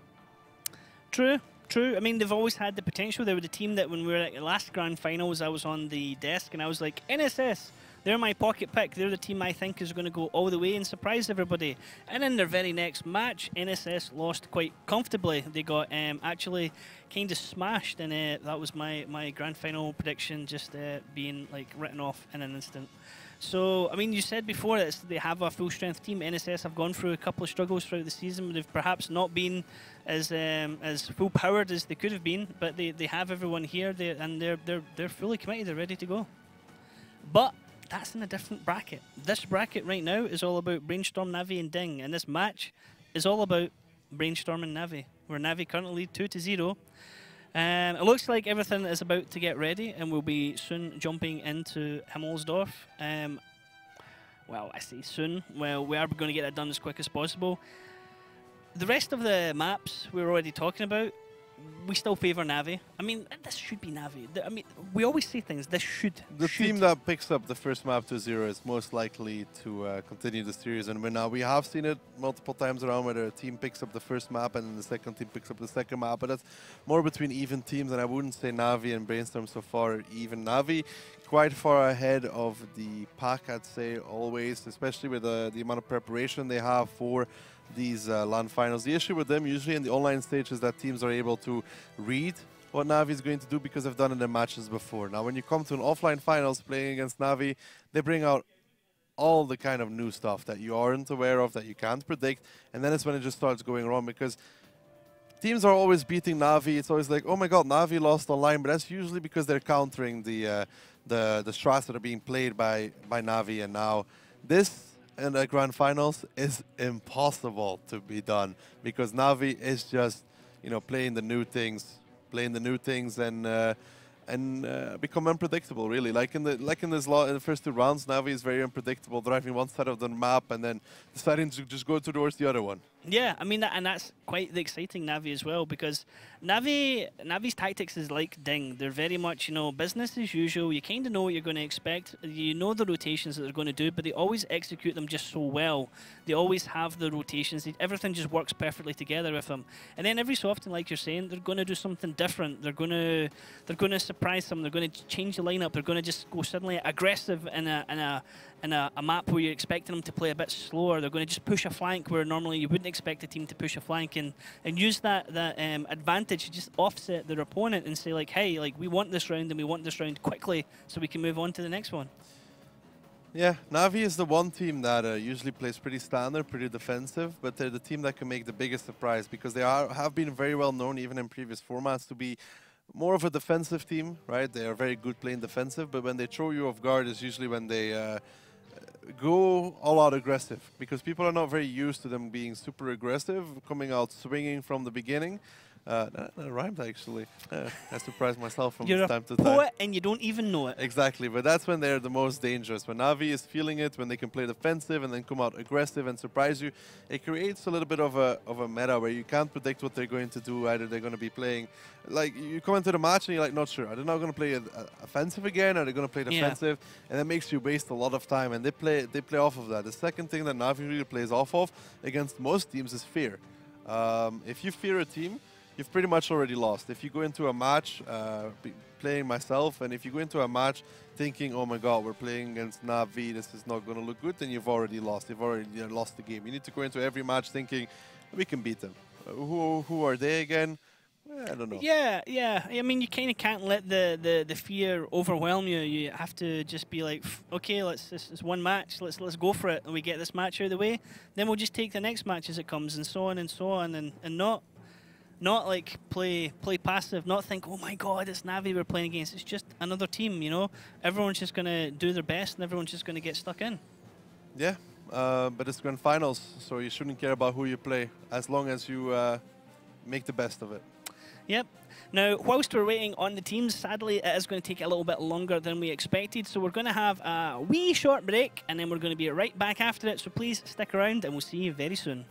True. True. I mean, they've always had the potential. They were the team that when we were at the last Grand Finals, I was on the desk and I was like, NSS, they're my pocket pick. They're the team I think is going to go all the way and surprise everybody. And in their very next match, NSS lost quite comfortably. They got actually kind of smashed, and that was my Grand Final prediction just being like written off in an instant. So, I mean, you said before that they have a full-strength team. NSS have gone through a couple of struggles throughout the season, but they've perhaps not been as full-powered as they could have been. But they have everyone here, and they're fully committed. They're ready to go. But that's in a different bracket. This bracket right now is all about Brainstorm, Navi, and Ding, and this match is all about Brainstorm and Navi, where Navi currently lead 2-0. It looks like everything is about to get ready, and we'll be soon jumping into Himmelsdorf. Well, I say soon. Well, we are going to get that done as quick as possible. The rest of the maps we're already talking about, we still favour Navi. I mean, this should be Navi. I mean, we always say things. This should. The team that picks up the first map 2-0 is most likely to continue the series and win. Now, we have seen it multiple times around where a team picks up the first map and then the second team picks up the second map, but that's more between even teams, and I wouldn't say Navi and Brainstorm so far even. Navi quite far ahead of the pack, I'd say, always, especially with the amount of preparation they have for these LAN finals. The issue with them usually in the online stage is that teams are able to read what Navi is going to do because they've done it in matches before. Now, when you come to an offline finals playing against Navi, they bring out all the kind of new stuff that you aren't aware of, that you can't predict, and then it's when it just starts going wrong, because teams are always beating Navi. It's always like, oh my god, Navi lost online, but that's usually because they're countering the strats that are being played by Navi, and now this in the Grand Finals is impossible to be done because Navi is just, you know, playing the new things and become unpredictable, really. Like in the first two rounds, Navi is very unpredictable, driving one side of the map and then deciding to just go towards the other one. Yeah, I mean, and that's quite the exciting Navi as well, because Navi's tactics is like Ding. They're very much, you know, business as usual. You kind of know what you're going to expect. You know the rotations that they're going to do, but they always execute them just so well. They always have the rotations. Everything just works perfectly together with them. And then every so often, like you're saying, they're going to do something different. They're going to surprise them. They're going to change the lineup. They're going to just go suddenly aggressive in a map where you're expecting them to play a bit slower. They're going to just push a flank where normally you wouldn't expect a team to push a flank, and use that advantage to just offset their opponent and say, like, hey, like, we want this round and we want this round quickly so we can move on to the next one. Yeah, Navi is the one team that usually plays pretty standard, pretty defensive, but they're the team that can make the biggest surprise because they have been very well known even in previous formats to be more of a defensive team, right? They are very good playing defensive, but when they throw you off guard is usually when they go all out aggressive, because people are not very used to them being super aggressive, coming out swinging from the beginning. That rhymed actually. I surprise myself from time to time. You're a poet and you don't even know it. Exactly, but that's when they're the most dangerous. When Navi is feeling it, when they can play defensive and then come out aggressive and surprise you, it creates a little bit of a meta where you can't predict what they're going to do. Either they're going to be playing, like you come into the match and you're like not sure. Are they not going to play offensive again? Are they going to play defensive? Yeah. And that makes you waste a lot of time. And they play off of that. The second thing that Navi really plays off of against most teams is fear. If you fear a team, you've pretty much already lost. If you go into a match, playing myself, and if you go into a match thinking, oh my god, we're playing against Navi, this is not going to look good, then you've already lost. You've already lost the game. You need to go into every match thinking, we can beat them. Who are they again? I don't know. Yeah. I mean, you kind of can't let the fear overwhelm you. You have to just be like, okay, it's one match. Let's go for it, and we get this match out of the way. Then we'll just take the next match as it comes, and so on and so on, and not like play passive, not think, oh my god, it's Navi we're playing against. It's just another team, you know. Everyone's just going to do their best and everyone's just going to get stuck in. Yeah, but it's grand finals, so you shouldn't care about who you play as long as you make the best of it. Yep. Now, whilst we're waiting on the teams, sadly, it is going to take a little bit longer than we expected, so we're going to have a wee short break and then we're going to be right back after it, so please stick around and we'll see you very soon.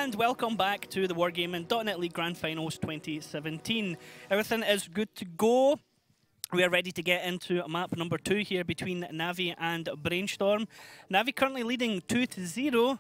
And welcome back to the Wargaming.net League Grand Finals 2017. Everything is good to go. We are ready to get into map number 2 here between Navi and Brainstorm. Navi currently leading 2-0.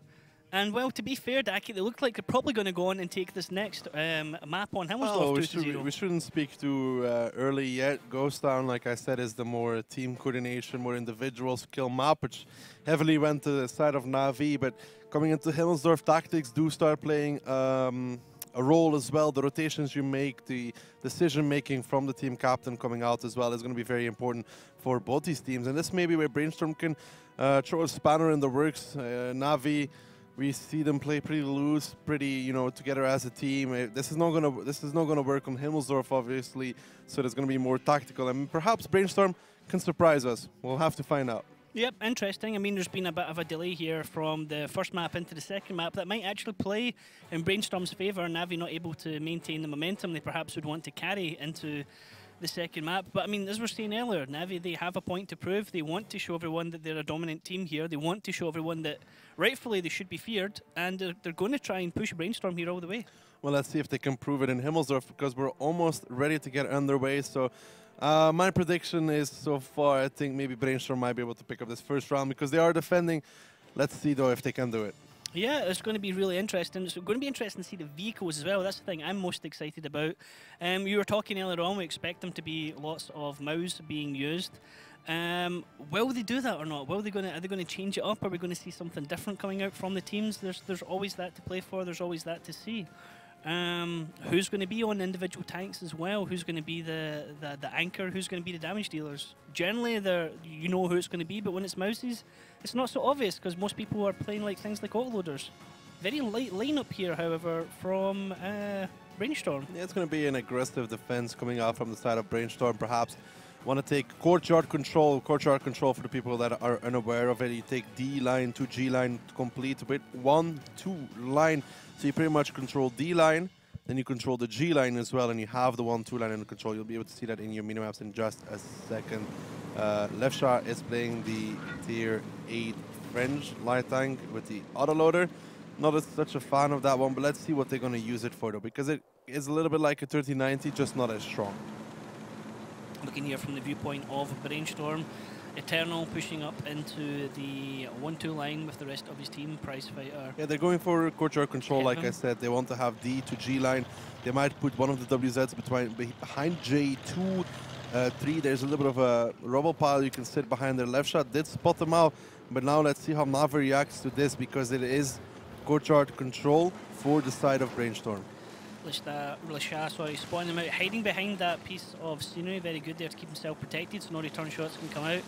And well, to be fair, Daki, they look like they're probably going to go on and take this next map on Himmelsdorf 2-0. We shouldn't speak too early yet. Ghost Town, like I said, is the more team coordination, more individual skill map, which heavily went to the side of Navi. But coming into Himmelsdorf, tactics do start playing a role as well. The rotations you make, the decision-making from the team captain coming out as well is going to be very important for both these teams. And this may be where Brainstorm can throw a spanner in the works. Navi, we see them play pretty loose, pretty together as a team. This is not gonna work on Himmelsdorf, obviously. So there's gonna be more tactical, and perhaps Brainstorm can surprise us. We'll have to find out. Yep, interesting. I mean, there's been a bit of a delay here from the first map into the second map that might actually play in Brainstorm's favour. Navi not able to maintain the momentum they perhaps would want to carry into the second map. But I mean, as we were saying earlier, Navi, they have a point to prove. They want to show everyone that they're a dominant team here. They want to show everyone that rightfully they should be feared, and they're going to try and push Brainstorm here all the way. Well, let's see if they can prove it in Himmelsdorf, because we're almost ready to get underway. So my prediction is, so far, I think maybe Brainstorm might be able to pick up this first round because they are defending. Let's see, though, if they can do it. Yeah, it's going to be really interesting. It's going to be interesting to see the vehicles as well. That's the thing I'm most excited about. You were talking earlier on, we expect them to be lots of mouse being used. Will they do that or not? Are they going to change it up? Are we going to see something different coming out from the teams? There's always that to play for. There's always that to see. Who's going to be on individual tanks as well? Who's going to be the anchor? Who's going to be the damage dealers? Generally, you know who it's going to be, but when it's mouses, it's not so obvious because most people are playing like things like autoloaders. Very light lineup here, however, from Brainstorm. Yeah, it's going to be an aggressive defense coming out from the side of Brainstorm, perhaps. Want to take courtyard control. Courtyard control, for the people that are unaware of it, you take D line to G line complete with 1-2 line. So you pretty much control D line, then you control the G line as well, and you have the 1-2 line under control. You'll be able to see that in your minimaps in just a second. Left is playing the tier 8 French light tank with the autoloader. Not such a fan of that one, but let's see what they're going to use it for, though, because it is a little bit like a 3090, just not as strong. Looking here from the viewpoint of Brainstorm, Eternal pushing up into the 1-2 line with the rest of his team, Prize Fighter. Yeah, they're going for courtyard control, like I said. They want to have D to G line. They might put one of the WZs behind J2, 3. There's a little bit of a rubble pile. You can sit behind their left shot. Did spot them out, but now let's see how Navi reacts to this, because it is courtyard control for the side of Brainstorm. Sorry, spawning them out, hiding behind that piece of scenery. Very good there to keep himself protected so no return shots can come out.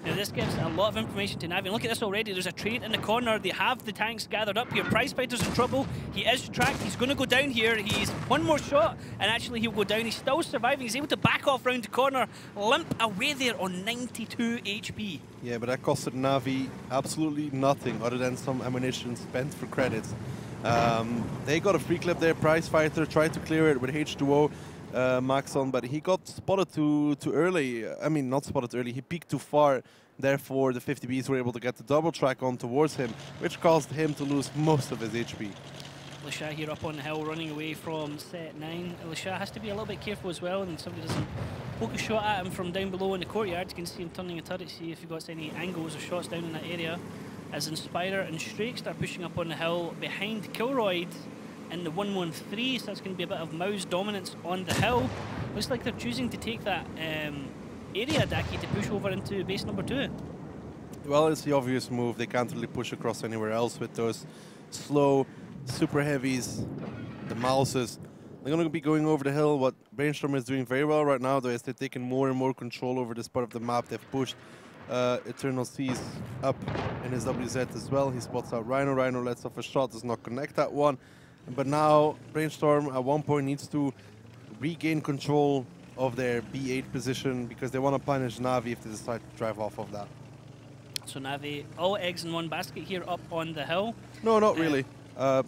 Now this gives a lot of information to Navi. And look at this already, there's a trade in the corner. They have the tanks gathered up here. Prize Fighter's in trouble. He is tracked, he's going to go down here. He's one more shot and actually he'll go down. He's still surviving, he's able to back off round the corner. Limp away there on 92 HP. Yeah, but that costed Navi absolutely nothing other than some ammunition spent for credits. They got a free clip there. Prize Fighter tried to clear it with H2O max on, but he got spotted too early. I mean, not spotted early, he peeked too far. Therefore, the 50Bs were able to get the double track on towards him, which caused him to lose most of his HP. Lasha here up on the hill, running away from set 9. Lasha has to be a little bit careful as well, and somebody doesn't poke a shot at him from down below in the courtyard. You can see him turning a turret, see if he got any angles or shots down in that area. As Inspirer and Strake start pushing up on the hill behind Kilroyd in the 1-1-3, so that's going to be a bit of mouse dominance on the hill. Looks like they're choosing to take that area, Daki, to push over into base number 2. Well, it's the obvious move. They can't really push across anywhere else with those slow super heavies, the mouses. They're going to be going over the hill. What Brainstorm is doing very well right now, though, is they're taking more and more control over this part of the map. They've pushed Eternal Seas up in his WZ as well. He spots out Rhino. Rhino lets off a shot, does not connect that one. But now Brainstorm at one point needs to regain control of their B8 position because they want to punish Navi if they decide to drive off of that. So Navi, all eggs in one basket here up on the hill. No, not really.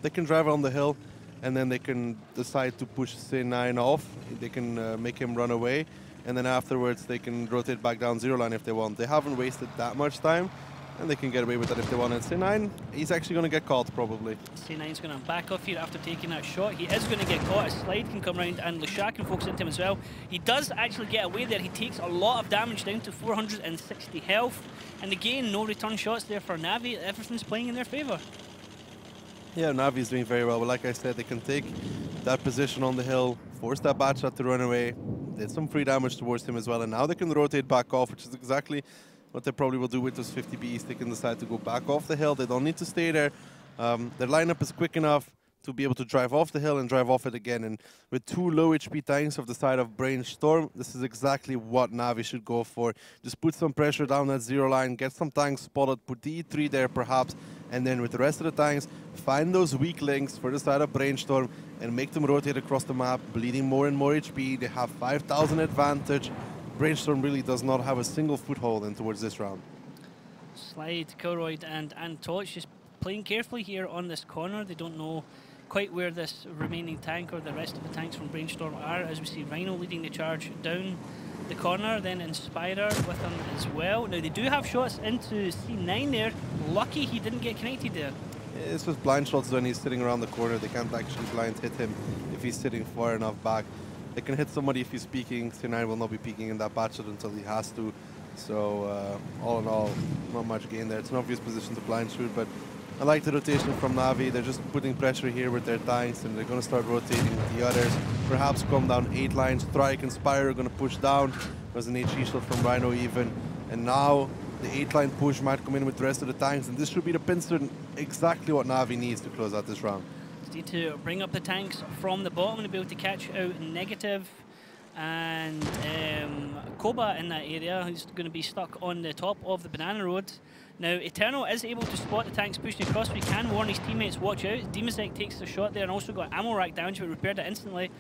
They can drive on the hill and then they can decide to push C9 off. They can make him run away. And then afterwards they can rotate back down 0 line if they want. They haven't wasted that much time. And they can get away with that if they want. And C9, he's actually going to get caught, probably. C9's going to back off here after taking that shot. He is going to get caught. A slide can come around, and Lasha can focus into him as well. He does actually get away there. He takes a lot of damage, down to 460 health. And again, no return shots there for Navi. Everything's playing in their favour. Yeah, Navi's doing very well. But like I said, they can take that position on the hill, force that bat shot to run away, did some free damage towards him as well. And now they can rotate back off, which is exactly what they probably will do with those 50Bs. They can decide to go back off the hill. They don't need to stay there. Their lineup is quick enough to be able to drive off the hill and drive off it again. And with 2 low HP tanks of the side of Brainstorm, this is exactly what Navi should go for. Just put some pressure down that 0 line, get some tanks spotted, put the E3 there perhaps, and then with the rest of the tanks, find those weak links for the side of Brainstorm and make them rotate across the map, bleeding more and more HP. They have 5,000 advantage. Brainstorm really does not have a single foothold in towards this round. Slide, Kilroyd, and Torch just playing carefully here on this corner. They don't know quite where this remaining tank or the rest of the tanks from Brainstorm are, as we see Rhino leading the charge down the corner, then Inspirer with them as well. Now they do have shots into C9 there. Lucky he didn't get connected there. Yeah, this was blind shots when he's sitting around the corner. They can't actually blind hit him if he's sitting far enough back. They can hit somebody if he's peeking. C9 will not be peeking in that batch shot until he has to. So all in all, not much gain there. It's an obvious position to blind shoot, but I like the rotation from Navi. They're just putting pressure here with their tanks, and they're going to start rotating with the others. Perhaps come down 8 lines. Strike, Inspire are going to push down. There's an HE shot from Rhino even. And now the 8-line push might come in with the rest of the tanks, and this should be the pincer, exactly what Navi needs to close out this round. Need to bring up the tanks from the bottom and be able to catch out Negative and Koba in that area, who's going to be stuck on the top of the banana road. Now, Eternal is able to spot the tanks pushing across. We can warn his teammates, watch out. Demasec takes the shot there and also got ammo rack damage, but repaired it instantly.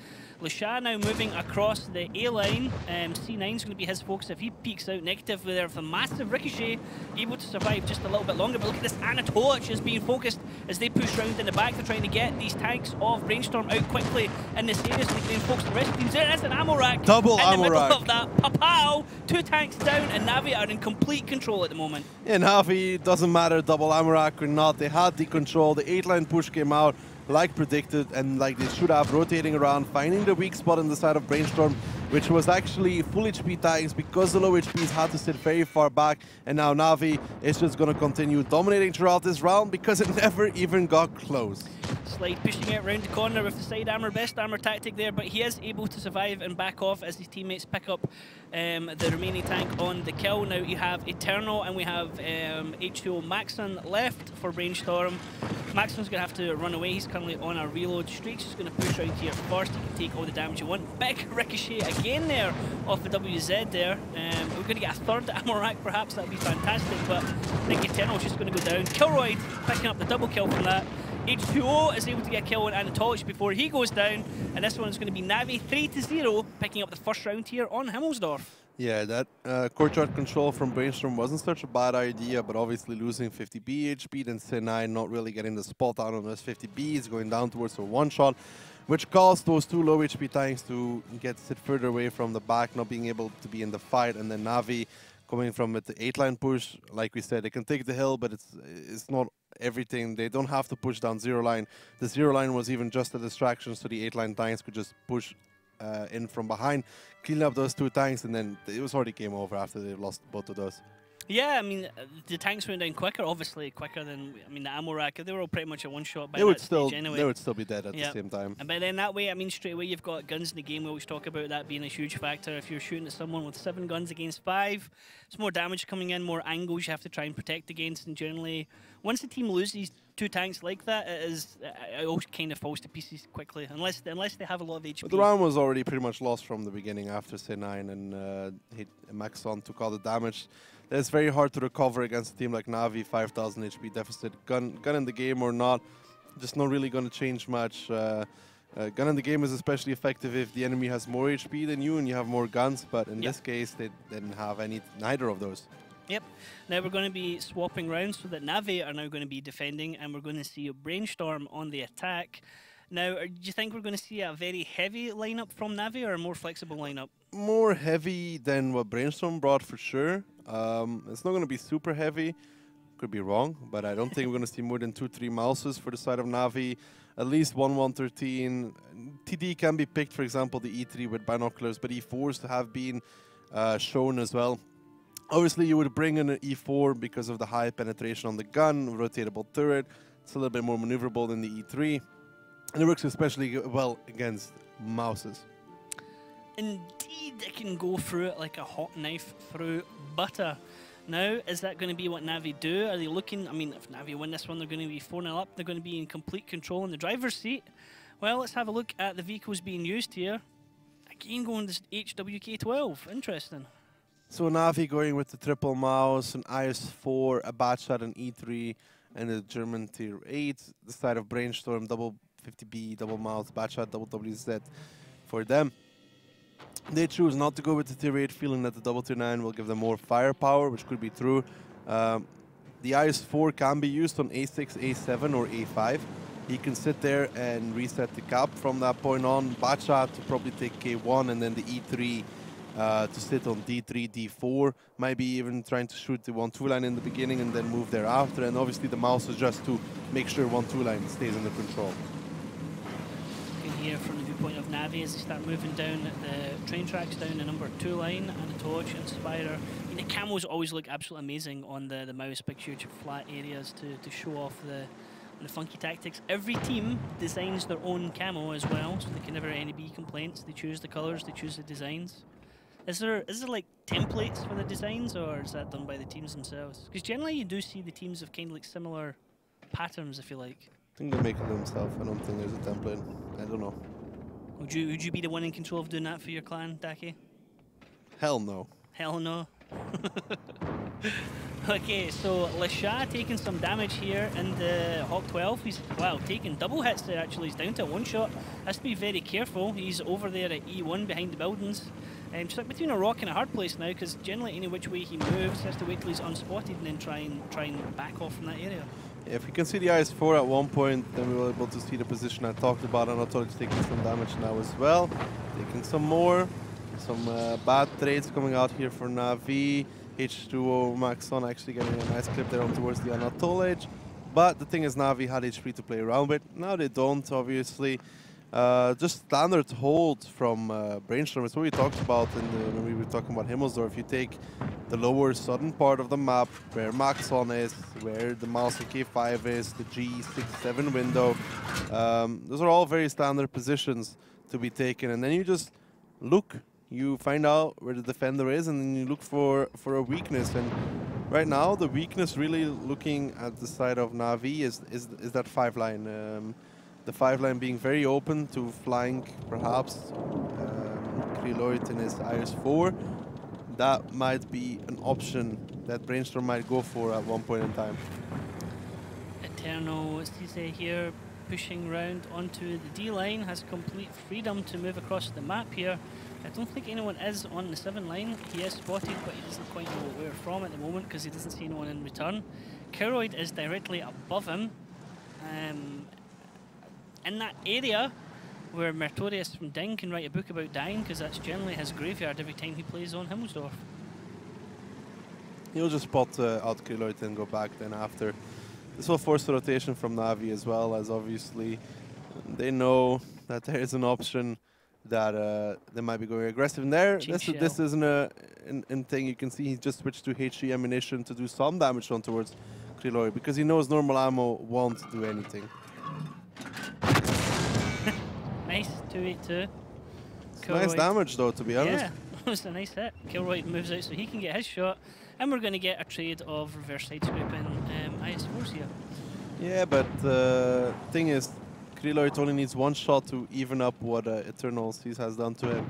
Lasha now moving across the A line. C9 is going to be his focus. If he peeks out Negative there with a massive ricochet, able to survive just a little bit longer. But look at this, Anatolich is being focused as they push round in the back. They're trying to get these tanks of Brainstorm out quickly in this area so they can focus the rest of the teams. There is an ammo rack. Double ammo rack. In the middle of that, Papow, 2 tanks down, and Navi are in complete control at the moment. Yeah, Navi, doesn't matter double ammo rack or not. They had the control. The 8-line push came out like predicted, and like they should have, rotating around, finding the weak spot on the side of Brainstorm, which was actually full HP tanks because the low HPs had to sit very far back. And now Navi is just going to continue dominating throughout this round because it never even got close. Slide pushing out round the corner with the side armor, best armor tactic there, but he is able to survive and back off as his teammates pick up the remaining tank on the kill. Now you have Eternal and we have H2O Maxon left for Brainstorm. Maxon's going to have to run away. He's currently on a reload streak. He's going to push out here first. He can take all the damage you want. Big ricochet again there off the WZ there. We're going to get a third ammo rack perhaps. That would be fantastic, but I think Eternal's just going to go down. Kilroyd picking up the double kill from that. H2O is able to get a kill on Anatolich before he goes down, and this one is going to be Navi 3-0, picking up the first round here on Himmelsdorf. Yeah, that courtyard control from Brainstorm wasn't such a bad idea, but obviously losing 50B HP, then C9 not really getting the spot out on those 50Bs, going down towards a one-shot, which caused those 2 low HP tanks to sit further away from the back, not being able to be in the fight, and then Navi coming from with the 8-line push. Like we said, they can take the hill, but it's not everything. They don't have to push down 0 line. The 0 line was even just a distraction, so the 8-line tanks could just push in from behind, clean up those 2 tanks, and then it was already game over after they lost both of those. Yeah, I mean, the tanks went down quicker, obviously quicker than, I mean, the ammo rack. They were all pretty much a one-shot by that stage anyway. They would still be dead at the same time. And by then that way, I mean, straight away you've got guns in the game. We always talk about that being a huge factor. If you're shooting at someone with 7 guns against 5, it's more damage coming in, more angles you have to try and protect against, and generally, once the team loses 2 tanks like that, it all kind of falls to pieces quickly, unless they have a lot of HP. But the round was already pretty much lost from the beginning after C9 and Maxon took all the damage. It's very hard to recover against a team like Navi, 5,000 HP deficit. Gun in the game or not, just not really going to change much. Gun in the game is especially effective if the enemy has more HP than you and you have more guns, but in this case they didn't have neither of those. Yep. Now we're going to be swapping rounds so that Navi are now going to be defending, and we're going to see a Brainstorm on the attack. Now, do you think we're going to see a very heavy lineup from Navi or a more flexible lineup? More heavy than what Brainstorm brought for sure. It's not going to be super heavy, Could be wrong, but I don't think we're going to see more than 2-3 mouses for the side of Navi. At least 1-1-13. TD can be picked, for example, the E3 with binoculars, but E4s have been shown as well. Obviously, you would bring in an E4 because of the high penetration on the gun, rotatable turret. It's a little bit more maneuverable than the E3. And it works especially well against mouses. Indeed, it can go through it like a hot knife through butter. Now, is that going to be what Navi do? Are they looking, I mean, if Navi win this one, they're going to be 4-0 up. They're going to be in complete control in the driver's seat. Well, let's have a look at the vehicles being used here. Again, going this HWK12. Interesting. So Navi going with the triple mouse, an IS-4, a Batshot, an E3, and a German Tier 8. The side of Brainstorm, double 50B, double mouse, Batshot, double WZ for them. They choose not to go with the Tier 8, feeling that the double Tier 9 will give them more firepower, which could be true. The IS-4 can be used on A6, A7, or A5. He can sit there and reset the cap from that point on. Batshot to probably take K1, and then the E3 to sit on D3, D4. Maybe even trying to shoot the 1-2 line in the beginning and then move thereafter. And obviously the mouse is just to make sure 1-2 line stays under control. Here from the viewpoint of Navi as they start moving down the train tracks down the number 2 line, and the Torch and Spider. I mean, the camos always look absolutely amazing on the mouse, big huge flat areas to show off the funky tactics. Every team designs their own camo as well, so there can never any be complaints. They choose the colours, they choose the designs. Is there like templates for the designs, or is that done by the teams themselves? Because generally you do see the teams have kind of like similar patterns, if you like. I think they make it themselves. I don't think there's a template. I don't know. Would you be the one in control of doing that for your clan, Daki? Hell no. Hell no. Okay, so Lasha taking some damage here in the Hawk 12. He's, wow, taking double hits there actually. He's down to 1 shot. Has to be very careful. He's over there at E1 behind the buildings. Stuck between a rock and a hard place now, because generally any which way he moves, he has to wait till he's unspotted and then try and back off from that area. Yeah, if we can see the IS-4 at one point, then we were able to see the position I talked about, and Anatoly's taking some damage now as well. Taking some more. Some bad trades coming out here for Navi. H2O Maxon actually getting a nice clip there on towards the Anatoly. But the thing is, Navi had HP to play around with. Now they don't, obviously. Just standard hold from Brainstorm. It's what we talked about when we were talking about Himmelsdorf. You take the lower southern part of the map, where Maxon is, where the Mouse K5 is, the G6-7 window. Those are all very standard positions to be taken. And then you just look. You find out where the defender is, and then you look for a weakness. And right now, the weakness really looking at the side of Navi is that 5 line. The 5 line being very open to flank, perhaps, Kriloid in his IS-4. That might be an option that Brainstorm might go for at one point in time. Eternal, as you say here, pushing round onto the D line, has complete freedom to move across the map here. I don't think anyone is on the 7 line. He is spotted, but he doesn't quite know where from at the moment because he doesn't see anyone in return. Kriloid is directly above him. In that area where Mertorius from Ding can write a book about dying, because that's generally his graveyard every time he plays on Himmelsdorf. He'll just spot out Kriloid and go back then after. This will force the rotation from Navi as well, as obviously they know that there is an option that they might be going aggressive in there. This isn't a thing. You can see he just switched to HE ammunition to do some damage on towards Kriloid, because he knows normal ammo won't do anything. Nice, 282. Nice damage though, to be honest. Yeah, that was a nice hit. Kilroyd moves out so he can get his shot, and we're going to get a trade of reverse side scraping IS-4s here. Yeah, but the thing is, Kriloid only needs 1 shot to even up what Eternal Seas has done to him.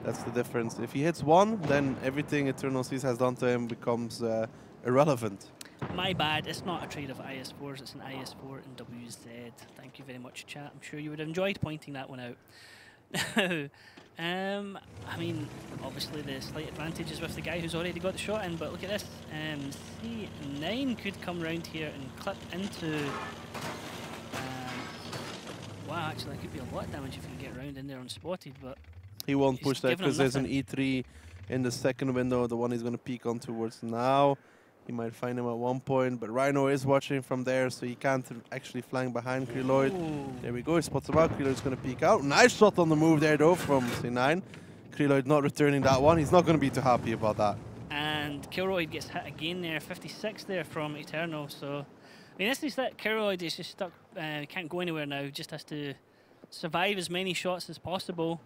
That's the difference. If he hits 1, then everything Eternal Seas has done to him becomes irrelevant. My bad, it's not a trade of IS-4s, it's an IS-4 and WZ. Thank you very much, chat. I'm sure you would have enjoyed pointing that one out. I mean, obviously the slight advantage is with the guy who's already got the shot in, but look at this. C9 could come around here and clip into... wow, actually that could be a lot of damage if you can get around in there unspotted, but... He won't push that because there's an E3 in the second window, the one he's going to peek on towards now. He might find him at one point, but Rhino is watching from there, so he can't actually flank behind Kreloid. There we go, he spots him out. Kreloid's going to peek out. Nice shot on the move there, though, from C9. Kreloid not returning that one. He's not going to be too happy about that. And Kilroyd gets hit again there, 56 there from Eternal. So, I mean, this is that Kilroid is just stuck, can't go anywhere now, just has to survive as many shots as possible.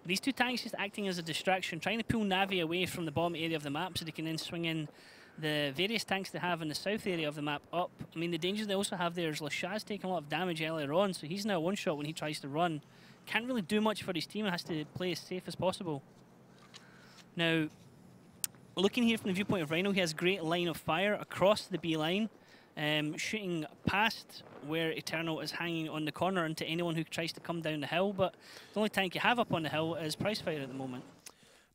These two tanks just acting as a distraction, trying to pull Navi away from the bottom area of the map so they can then swing in the various tanks they have in the south area of the map up. I mean, the danger they also have there is Lashaz taking a lot of damage earlier on, so he's now one shot when he tries to run. Can't really do much for his team, has to play as safe as possible. Now, looking here from the viewpoint of Rhino, he has great line of fire across the B line, shooting past where Eternal is hanging on the corner into anyone who tries to come down the hill, but the only tank you have up on the hill is Pricefire at the moment.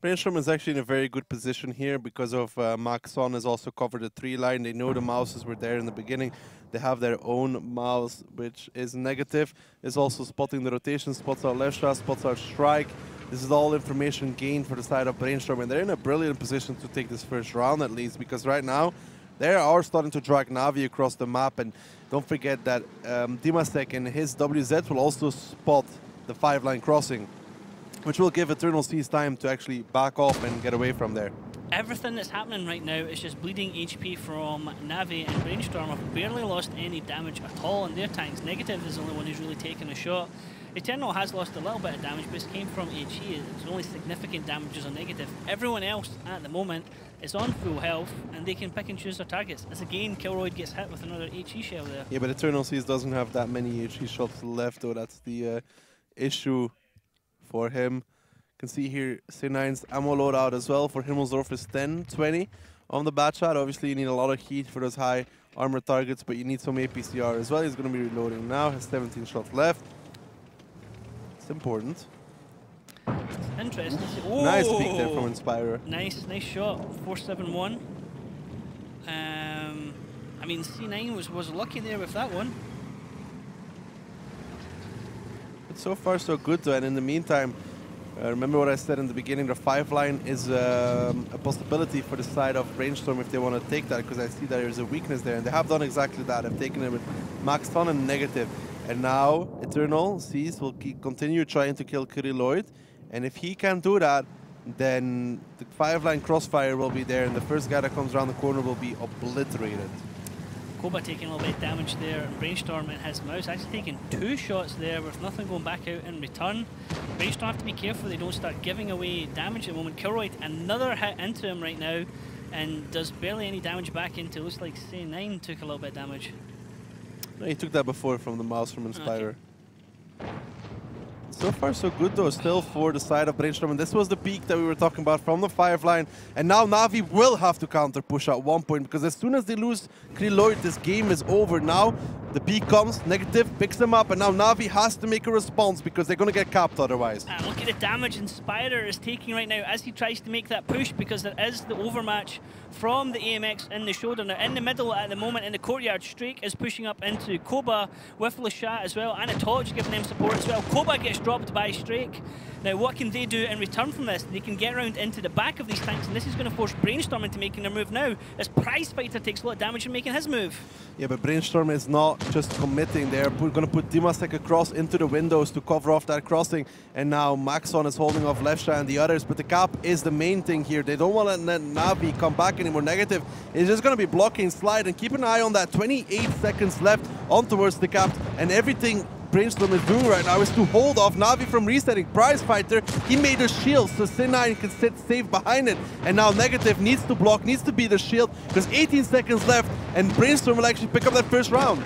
Brainstorm is actually in a very good position here because of Maxon has also covered the 3 line. They know the mouses were there in the beginning. They have their own mouse, which is negative. Is also spotting the rotation, spots out left shot, spots out strike. This is all information gained for the side of Brainstorm, and they're in a brilliant position to take this first round at least, because right now they are starting to drag Navi across the map. And don't forget that Dimasek and his WZ will also spot the 5-line crossing, which will give Eternal Seas time to actually back off and get away from there. Everything that's happening right now is just bleeding HP from Navi, and Brainstorm have barely lost any damage at all in their tanks. Negative is the only one who's really taken a shot. Eternal has lost a little bit of damage, but it came from HE. It's only significant damages on negative. Everyone else at the moment is on full health, and they can pick and choose their targets. As again, Kilroyd gets hit with another HE shell there. Yeah, but Eternal Seas doesn't have that many HE shots left, though. That's the issue for him. You can see here C9's ammo loadout as well. For Himmelsdorf is 10, 20 on the bat shot. Obviously, you need a lot of heat for those high armor targets, but you need some APCR as well. He's going to be reloading now. Has 17 shots left. It's important. Interesting. Nice peek there from Inspirer. Nice shot. 471. I mean, C9 was lucky there with that one. But so far, so good, though. And in the meantime, remember what I said in the beginning, the 5-line is a possibility for the side of Brainstorm if they want to take that, because I see that there's a weakness there. And they have done exactly that. They've taken it with Max Ton and negative. And now Eternal Seas will continue trying to kill Kreloid. And if he can do that, then the 5-line crossfire will be there, and the first guy that comes around the corner will be obliterated. Koba taking a little bit of damage there, and Brainstorm and his mouse actually taking 2 shots there with nothing going back out in return. Brainstorm have to be careful they don't start giving away damage at the moment. Kilroyd, another hit into him right now, and does barely any damage back into. Looks like C9 took a little bit of damage. No, he took that before from the mouse from Inspirer. Okay. So far, so good, though, still for the side of Brainstorm. And this was the peak that we were talking about from the 5-line. And now Navi will have to counter push at one point, because as soon as they lose Kreloid, this game is over. Now the peak comes, negative, picks them up, and now Navi has to make a response because they're going to get capped otherwise. And look at the damage Inspirer is taking right now as he tries to make that push, because there is the overmatch from the AMX in the shoulder. Now in the middle at the moment in the courtyard, Strake is pushing up into Koba with Lashat as well, and a Torch giving them support as well. Koba gets dropped by Strake. Now what can they do in return from this? They can get around into the back of these tanks, and this is going to force Brainstorm into making their move now, as Pricefighter takes a lot of damage in making his move. Yeah, but Brainstorm is not just committing. They're going to put Dimasek across into the windows to cover off that crossing, and now Maxon is holding off Lefsha and the others, but the cap is the main thing here. They don't want to let Navi come back anymore. Negative is just going to be blocking slide, and keep an eye on that. 28 seconds left on towards the cap, and everything Brainstorm is doing right now is to hold off Navi from resetting. Pricefighter, he made a shield so C9 can sit safe behind it, and now Negative needs to block, needs to be the shield. There's 18 seconds left, and Brainstorm will actually pick up that first round.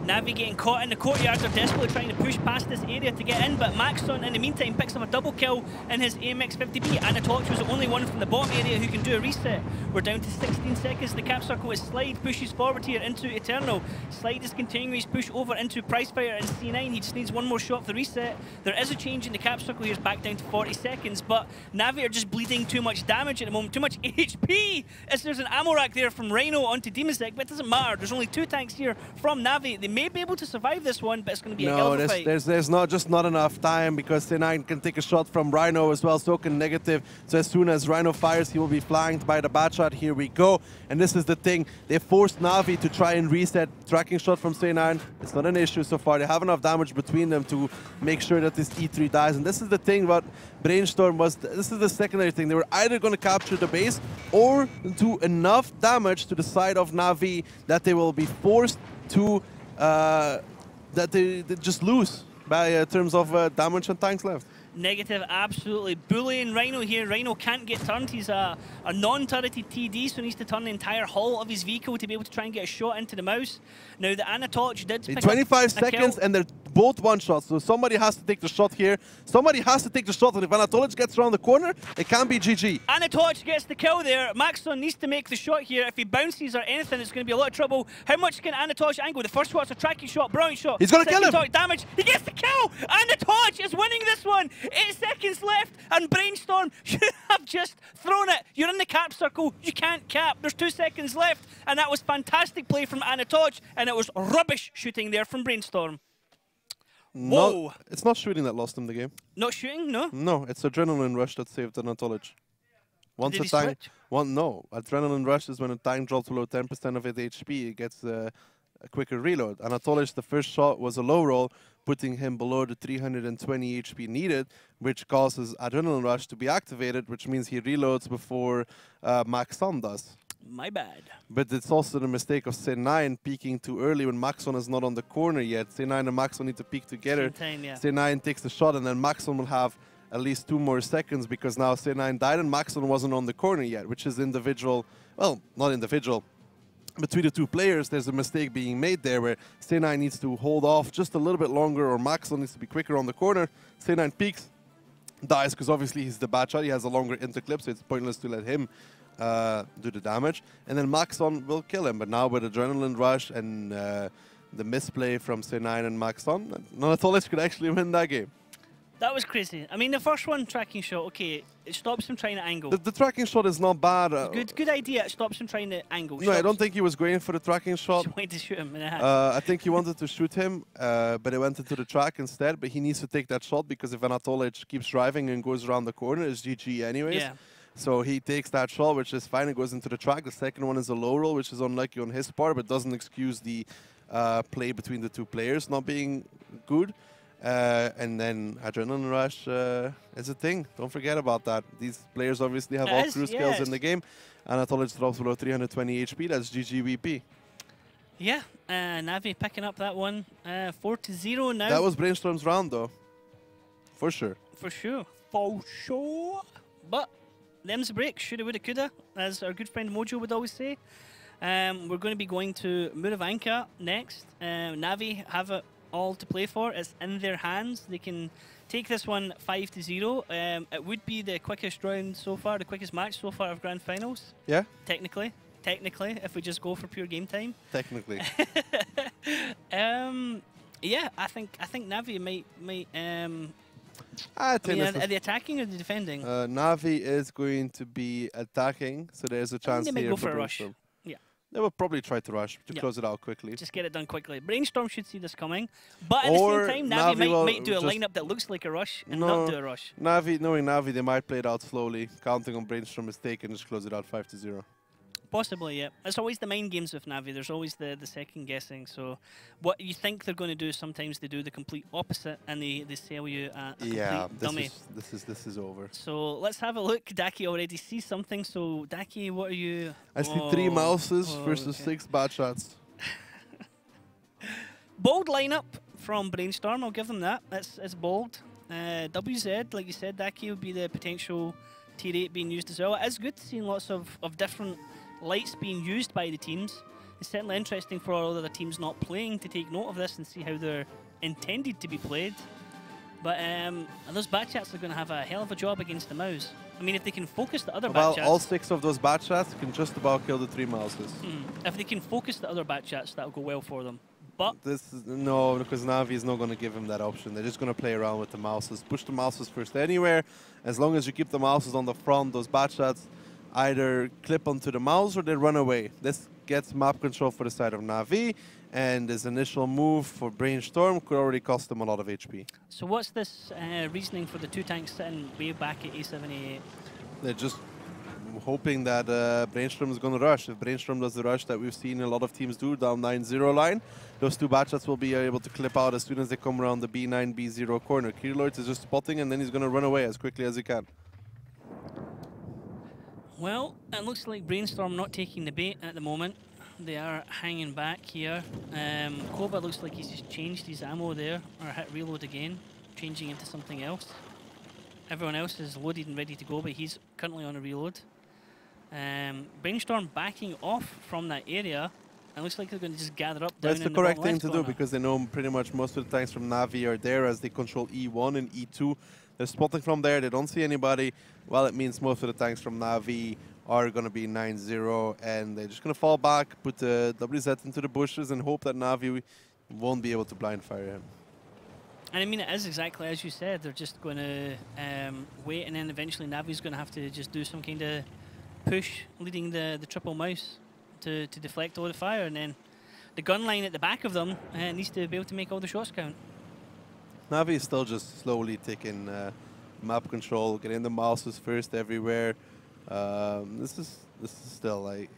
Navi getting caught in the courtyard. They're desperately trying to push past this area to get in, but Maxon in the meantime picks up a double kill in his AMX 50B, and Natus was the only one from the bottom area who can do a reset. We're down to 16 seconds. The cap circle is Slide, pushes forward here into Eternal. Slide is continuing his push over into Pricefire and C9. He just needs one more shot for the reset. There is a change in the cap circle here, back down to 40 seconds, but Navi are just bleeding too much damage at the moment, too much HP, as there's an ammo rack there from Rhino onto Dimasek, but it doesn't matter. There's only 2 tanks here from Navi. They may be able to survive this one, but it's going to be a hell of a fight. There's not enough time because C9 can take a shot from Rhino as well, so can Negative. So as soon as Rhino fires, he will be flanked by the bad shot. Here we go. And this is the thing. They forced Na'Vi to try and reset. Tracking shot from C9. It's not an issue so far. They have enough damage between them to make sure that this E3 dies. And this is the thing about Brainstorm this is the secondary thing. They were either going to capture the base or do enough damage to the side of Na'Vi that they will be forced to that they just lose by terms of damage and tanks left. Negative absolutely bullying Rhino here. Rhino can't get turned. He's a non-turreted TD, so needs to turn the entire hull of his vehicle to be able to try and get a shot into the mouse. Now, the Anatoch did pick 25 up seconds, and they're both one-shots, so somebody has to take the shot here. Somebody has to take the shot, and if Anatolich gets around the corner, it can be GG. Anatoch gets the kill there. Maxon needs to make the shot here. If he bounces or anything, it's going to be a lot of trouble. How much can Anatoch angle? The first shot's a tracking shot, brilliant shot. He's going to kill him. Damage. He gets the kill. Anatoch is winning this one. 8 seconds left, and Brainstorm should have just thrown it. You're in the cap circle. You can't cap. There's 2 seconds left, and that was fantastic play from Anatoch, and it was rubbish shooting there from Brainstorm. Whoa. It's not shooting that lost him the game. Not shooting, no? No, it's adrenaline rush that saved Anatolich. Once Did a tank, switch? no, adrenaline rush is when a tank drops below 10% of its HP, it gets a quicker reload. Anatolich, the first shot was a low roll, putting him below the 320 HP needed, which causes adrenaline rush to be activated, which means he reloads before Maxon does. My bad. But it's also the mistake of C9 peeking too early when Maxon is not on the corner yet. C9 and Maxon need to peek together. Time, yeah. C9 takes the shot, and then Maxon will have at least 2 more seconds because now C9 died and Maxon wasn't on the corner yet, which is individual. Well, not individual. Between the 2 players, there's a mistake being made there where C9 needs to hold off just a little bit longer, or Maxon needs to be quicker on the corner. C9 peeks, dies because obviously he's the bad shot. He has a longer interclip, so it's pointless to let him do the damage, and then Maxon will kill him. But now with Adrenaline Rush and the misplay from C9 and Maxon, Anatolich could actually win that game. That was crazy. I mean, the first one, tracking shot, okay, it stops him trying to angle. The tracking shot is not bad. Good idea. It stops him trying to angle. No, I don't think he was going for the tracking shot. He wanted to shoot him in the head. I think he wanted to shoot him, but it went into the track instead. But he needs to take that shot because if Anatolich keeps driving and goes around the corner, it's GG anyways. Yeah. So he takes that shot, which is fine. It goes into the track. The second one is a low roll, which is unlucky on his part, but doesn't excuse the play between the 2 players not being good. And then Adrenaline Rush is a thing. Don't forget about that. These players obviously have all crew skills in the game. Anatolich drops below 320 HP. That's GGVP. Yeah, Na'Vi picking up that one. 4-0 now. That was Brainstorm's round, though. For sure. For sure. For sure. But them's a break. Shoulda, woulda, coulda, as our good friend Mojo would always say. We're going to be going to Muravanka next. Na'Vi have it all to play for. It's in their hands. They can take this one 5-0. It would be the quickest round so far, the quickest match so far of Grand Finals. Yeah? Technically, if we just go for pure game time. Technically. Yeah, I think Na'Vi might are they attacking or defending? Na'Vi is going to be attacking, so there's a chance they might here go for a rush. Yeah. They will probably try to rush to close it out quickly. Just get it done quickly. Brainstorm should see this coming, but at the same time, Na'Vi might do a lineup that looks like a rush and not do a rush. Knowing Na'Vi, they might play it out slowly, counting on Brainstorm mistake and just close it out 5-0. Possibly, yeah. It's always the mind games with Na'Vi. There's always the second guessing. So what you think they're going to do, sometimes they do the complete opposite and they sell you a complete dummy. This is over. So let's have a look. Daki already sees something. So Daki, what are you? I see 3 mouses versus 6 bad shots. Bold lineup from Brainstorm. I'll give them that. It's bold. WZ, like you said, Daki would be the potential tier 8 being used as well. It is good seeing lots of different lights being used by the teams. It's certainly interesting for all other teams not playing to take note of this and see how they're intended to be played. But those Batchats are going to have a hell of a job against the mouse. I mean, if they can focus the other Batchats... Well, all 6 of those Batchats can just about kill the 3 mouses. If they can focus the other Batchats, that'll go well for them. But no, because Na'Vi is not going to give him that option. They're just going to play around with the mouses. Push the mouses first anywhere. As long as you keep the mouses on the front, those Batchats either clip onto the mouse or they run away. This gets map control for the side of Na'Vi, and his initial move for Brainstorm could already cost him a lot of HP. So what's this reasoning for the two tanks sitting way back at A7, A8? They're just hoping that Brainstorm is going to rush. If Brainstorm does the rush that we've seen a lot of teams do down 9-0 line, those two batchats will be able to clip out as soon as they come around the B9, B0 corner. Keylord is just spotting, and then he's going to run away as quickly as he can. Well, it looks like Brainstorm not taking the bait at the moment. They are hanging back here. Koba looks like he's just changed his ammo there, or hit reload again, changing into something else. Everyone else is loaded and ready to go, but he's currently on a reload. Brainstorm backing off from that area. It looks like they're going to just gather up down. That's the correct thing to do, because they know pretty much most of the tanks from Na'Vi are there as they control E1 and E2. They're spotting from there. They don't see anybody. Well, it means most of the tanks from Na'Vi are going to be 9-0, and they're just going to fall back, put the WZ into the bushes, and hope that Na'Vi won't be able to blind fire him. And I mean, it is exactly as you said. They're just going to wait, and then eventually Navi's going to have to just do some kind of push, leading the triple mouse to deflect all the fire, and then the gun line at the back of them needs to be able to make all the shots count. Na'Vi is still just slowly taking map control, getting the mouses first everywhere. This is still like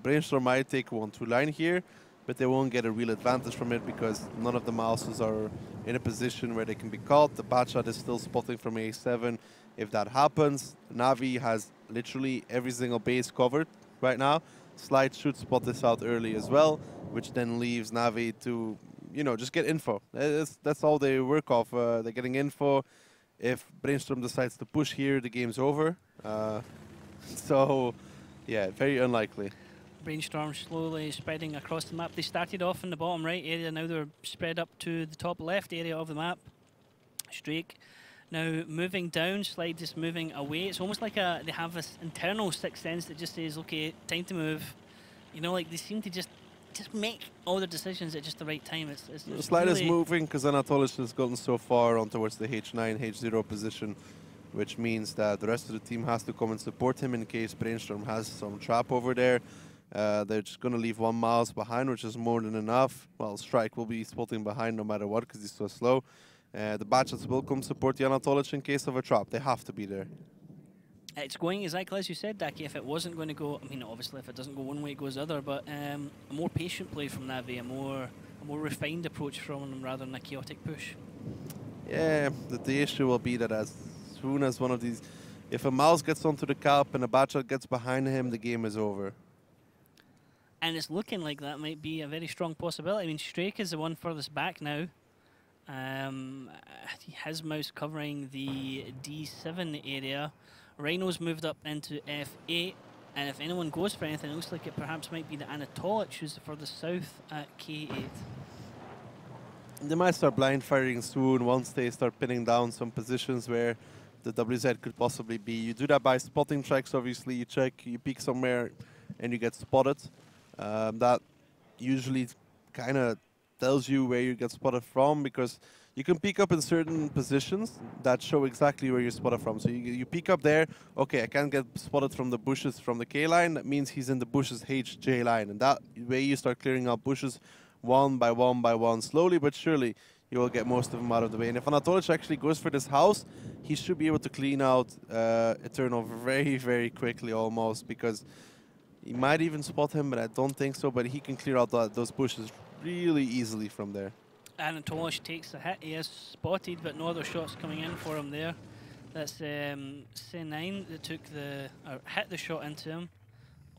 Brainstorm might take 1-2 line here, but they won't get a real advantage from it because none of the mouses are in a position where they can be caught. The Batshot is still spotting from A7. If that happens, Na'Vi has literally every single base covered right now. Slide should spot this out early as well, which then leaves Na'Vi to, you know, just get info. That's all they work off. They're getting info. If Brainstorm decides to push here, the game's over. So, yeah, very unlikely. Brainstorm slowly spreading across the map. They started off in the bottom right area, now they're spread up to the top left area of the map. Strake now moving down, Slide just moving away. It's almost like they have this internal sixth sense that just says, okay, time to move. You know, like they seem to just make all their decisions at just the right time. It's Slide really is moving because Anatolich has gotten so far on towards the H9, H0 position, which means that the rest of the team has to come and support him in case Brainstorm has some trap over there. They're just going to leave one mouse behind, which is more than enough. Well, Strike will be spotting behind no matter what because he's so slow. The Batchets will come support the Anatolich in case of a trap. They have to be there. It's going exactly as you said, Daki. If it wasn't going to go, I mean, obviously if it doesn't go one way, it goes the other, but a more patient play from Navi, a more refined approach from them rather than a chaotic push. Yeah, the issue will be that as soon as one of these, if a mouse gets onto the cap and a Batchat gets behind him, the game is over. And it's looking like that might be a very strong possibility. I mean, Strake is the one furthest back now. His mouse covering the D7 area. Rhino's moved up into F8, and if anyone goes for anything, it looks like it perhaps might be the Anatolich who's the furthest south at K8. They might start blind firing soon once they start pinning down some positions where the WZ could possibly be. You do that by spotting tracks, obviously. You check, you peek somewhere, and you get spotted. That usually kind of tells you where you get spotted from, because you can peek up in certain positions that show exactly where you're spotted from. So you peek up there, okay, I can't get spotted from the bushes from the K line. That means he's in the bushes HJ line. And that way you start clearing out bushes one by one by one, slowly but surely. You will get most of them out of the way. And if Anatolich actually goes for this house, he should be able to clean out Eternal very, very quickly almost, because he might even spot him, but I don't think so. But he can clear out those bushes really easily from there. Anatolich takes the hit. He is spotted, but no other shots coming in for him there. That's C9 that took hit the shot into him.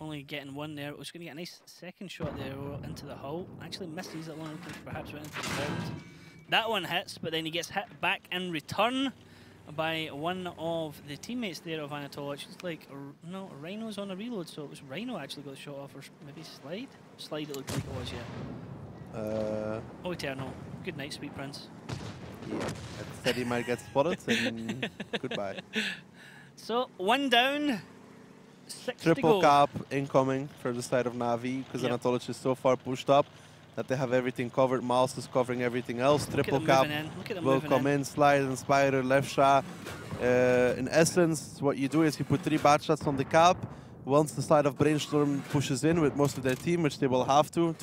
Only getting one there. It was going to get a nice second shot there into the hull. Actually misses that one, perhaps went into the ground. That one hits, but then he gets hit back in return by one of the teammates there of Anatolich. It's like, no, Rhino's on a reload, so it was Rhino actually got the shot off, or maybe Slide? Slide it looked like it was, yeah. Oh, Eternal. Good night, Sweet Prince. Yeah, I said he might get spotted, and goodbye. So, one down, 6 Triple to go. cap incoming for the side of Na'Vi, because Anatolich is so far pushed up that they have everything covered. Mouse is covering everything else. Triple cap will come in. Slide and Spider, left shot. In essence, what you do is you put 3 bat shots on the cap, once the side of Brainstorm pushes in with most of their team, which they will have to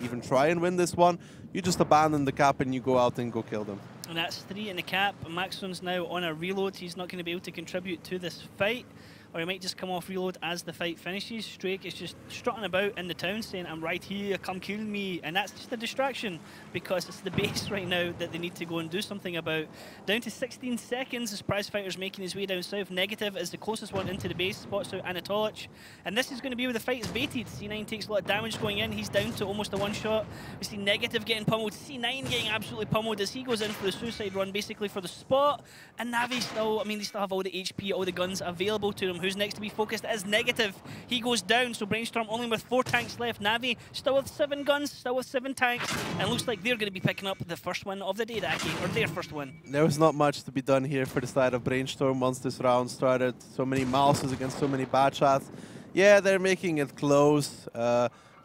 even try and win this one, you just abandon the cap and you go out and go kill them. And that's 3 in the cap. Maxon's now on a reload. He's not going to be able to contribute to this fight. Or he might just come off reload as the fight finishes. Strake is just strutting about in the town saying, I'm right here, come kill me. And that's just a distraction because it's the base right now that they need to go and do something about. Down to 16 seconds, the Surprise Fighter's making his way down south. Negative is the closest one into the base, spots out Anatolich. And this is going to be where the fight is baited. C9 takes a lot of damage going in. He's down to almost a one-shot. We see Negative getting pummeled. C9 getting absolutely pummeled as he goes in for the suicide run, basically for the spot. And Navi still, I mean, they still have all the HP, all the guns available to them. Who's next to be focused is Negative. He goes down, so Brainstorm only with 4 tanks left. Navi still with 7 guns, still with 7 tanks, and looks like they're going to be picking up the first win of the day that game, or their first win. There was not much to be done here for the side of Brainstorm once this round started. So many mouses against so many bad shots. Yeah, they're making it close.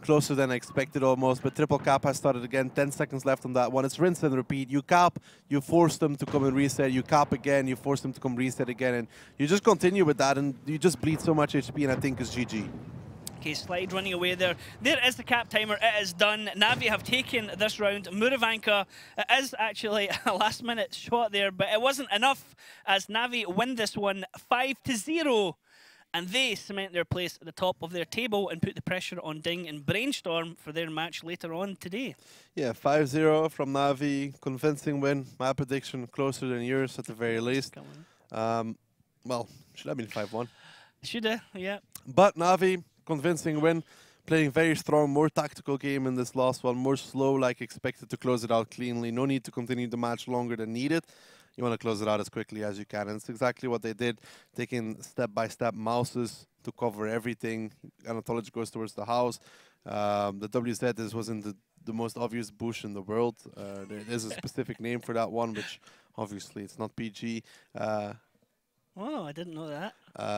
Closer than I expected almost, but triple cap has started again. 10 seconds left on that one. It's rinse and repeat. You cap, you force them to come and reset. You cap again, you force them to come reset again, and you just continue with that, and you just bleed so much HP, and I think it's GG. Okay, Slide running away there. There is the cap timer. It is done. Navi have taken this round. Muravanka, it is actually a last-minute shot there, but it wasn't enough as Navi win this one 5-0. And they cement their place at the top of their table and put the pressure on Ding and Brainstorm for their match later on today. Yeah, 5-0 from Navi. Convincing win. My prediction closer than yours at the very least. Well, should have been 5-1. Should have, yeah. But Navi, convincing win. Playing very strong, more tactical game in this last one. More slow like expected to close it out cleanly. No need to continue the match longer than needed. You want to close it out as quickly as you can. And it's exactly what they did, taking step-by-step mouses to cover everything. Anatolich goes towards the house. The WZ wasn't the most obvious bush in the world. There is a specific name for that one, which obviously it's not PG. Oh, I didn't know that.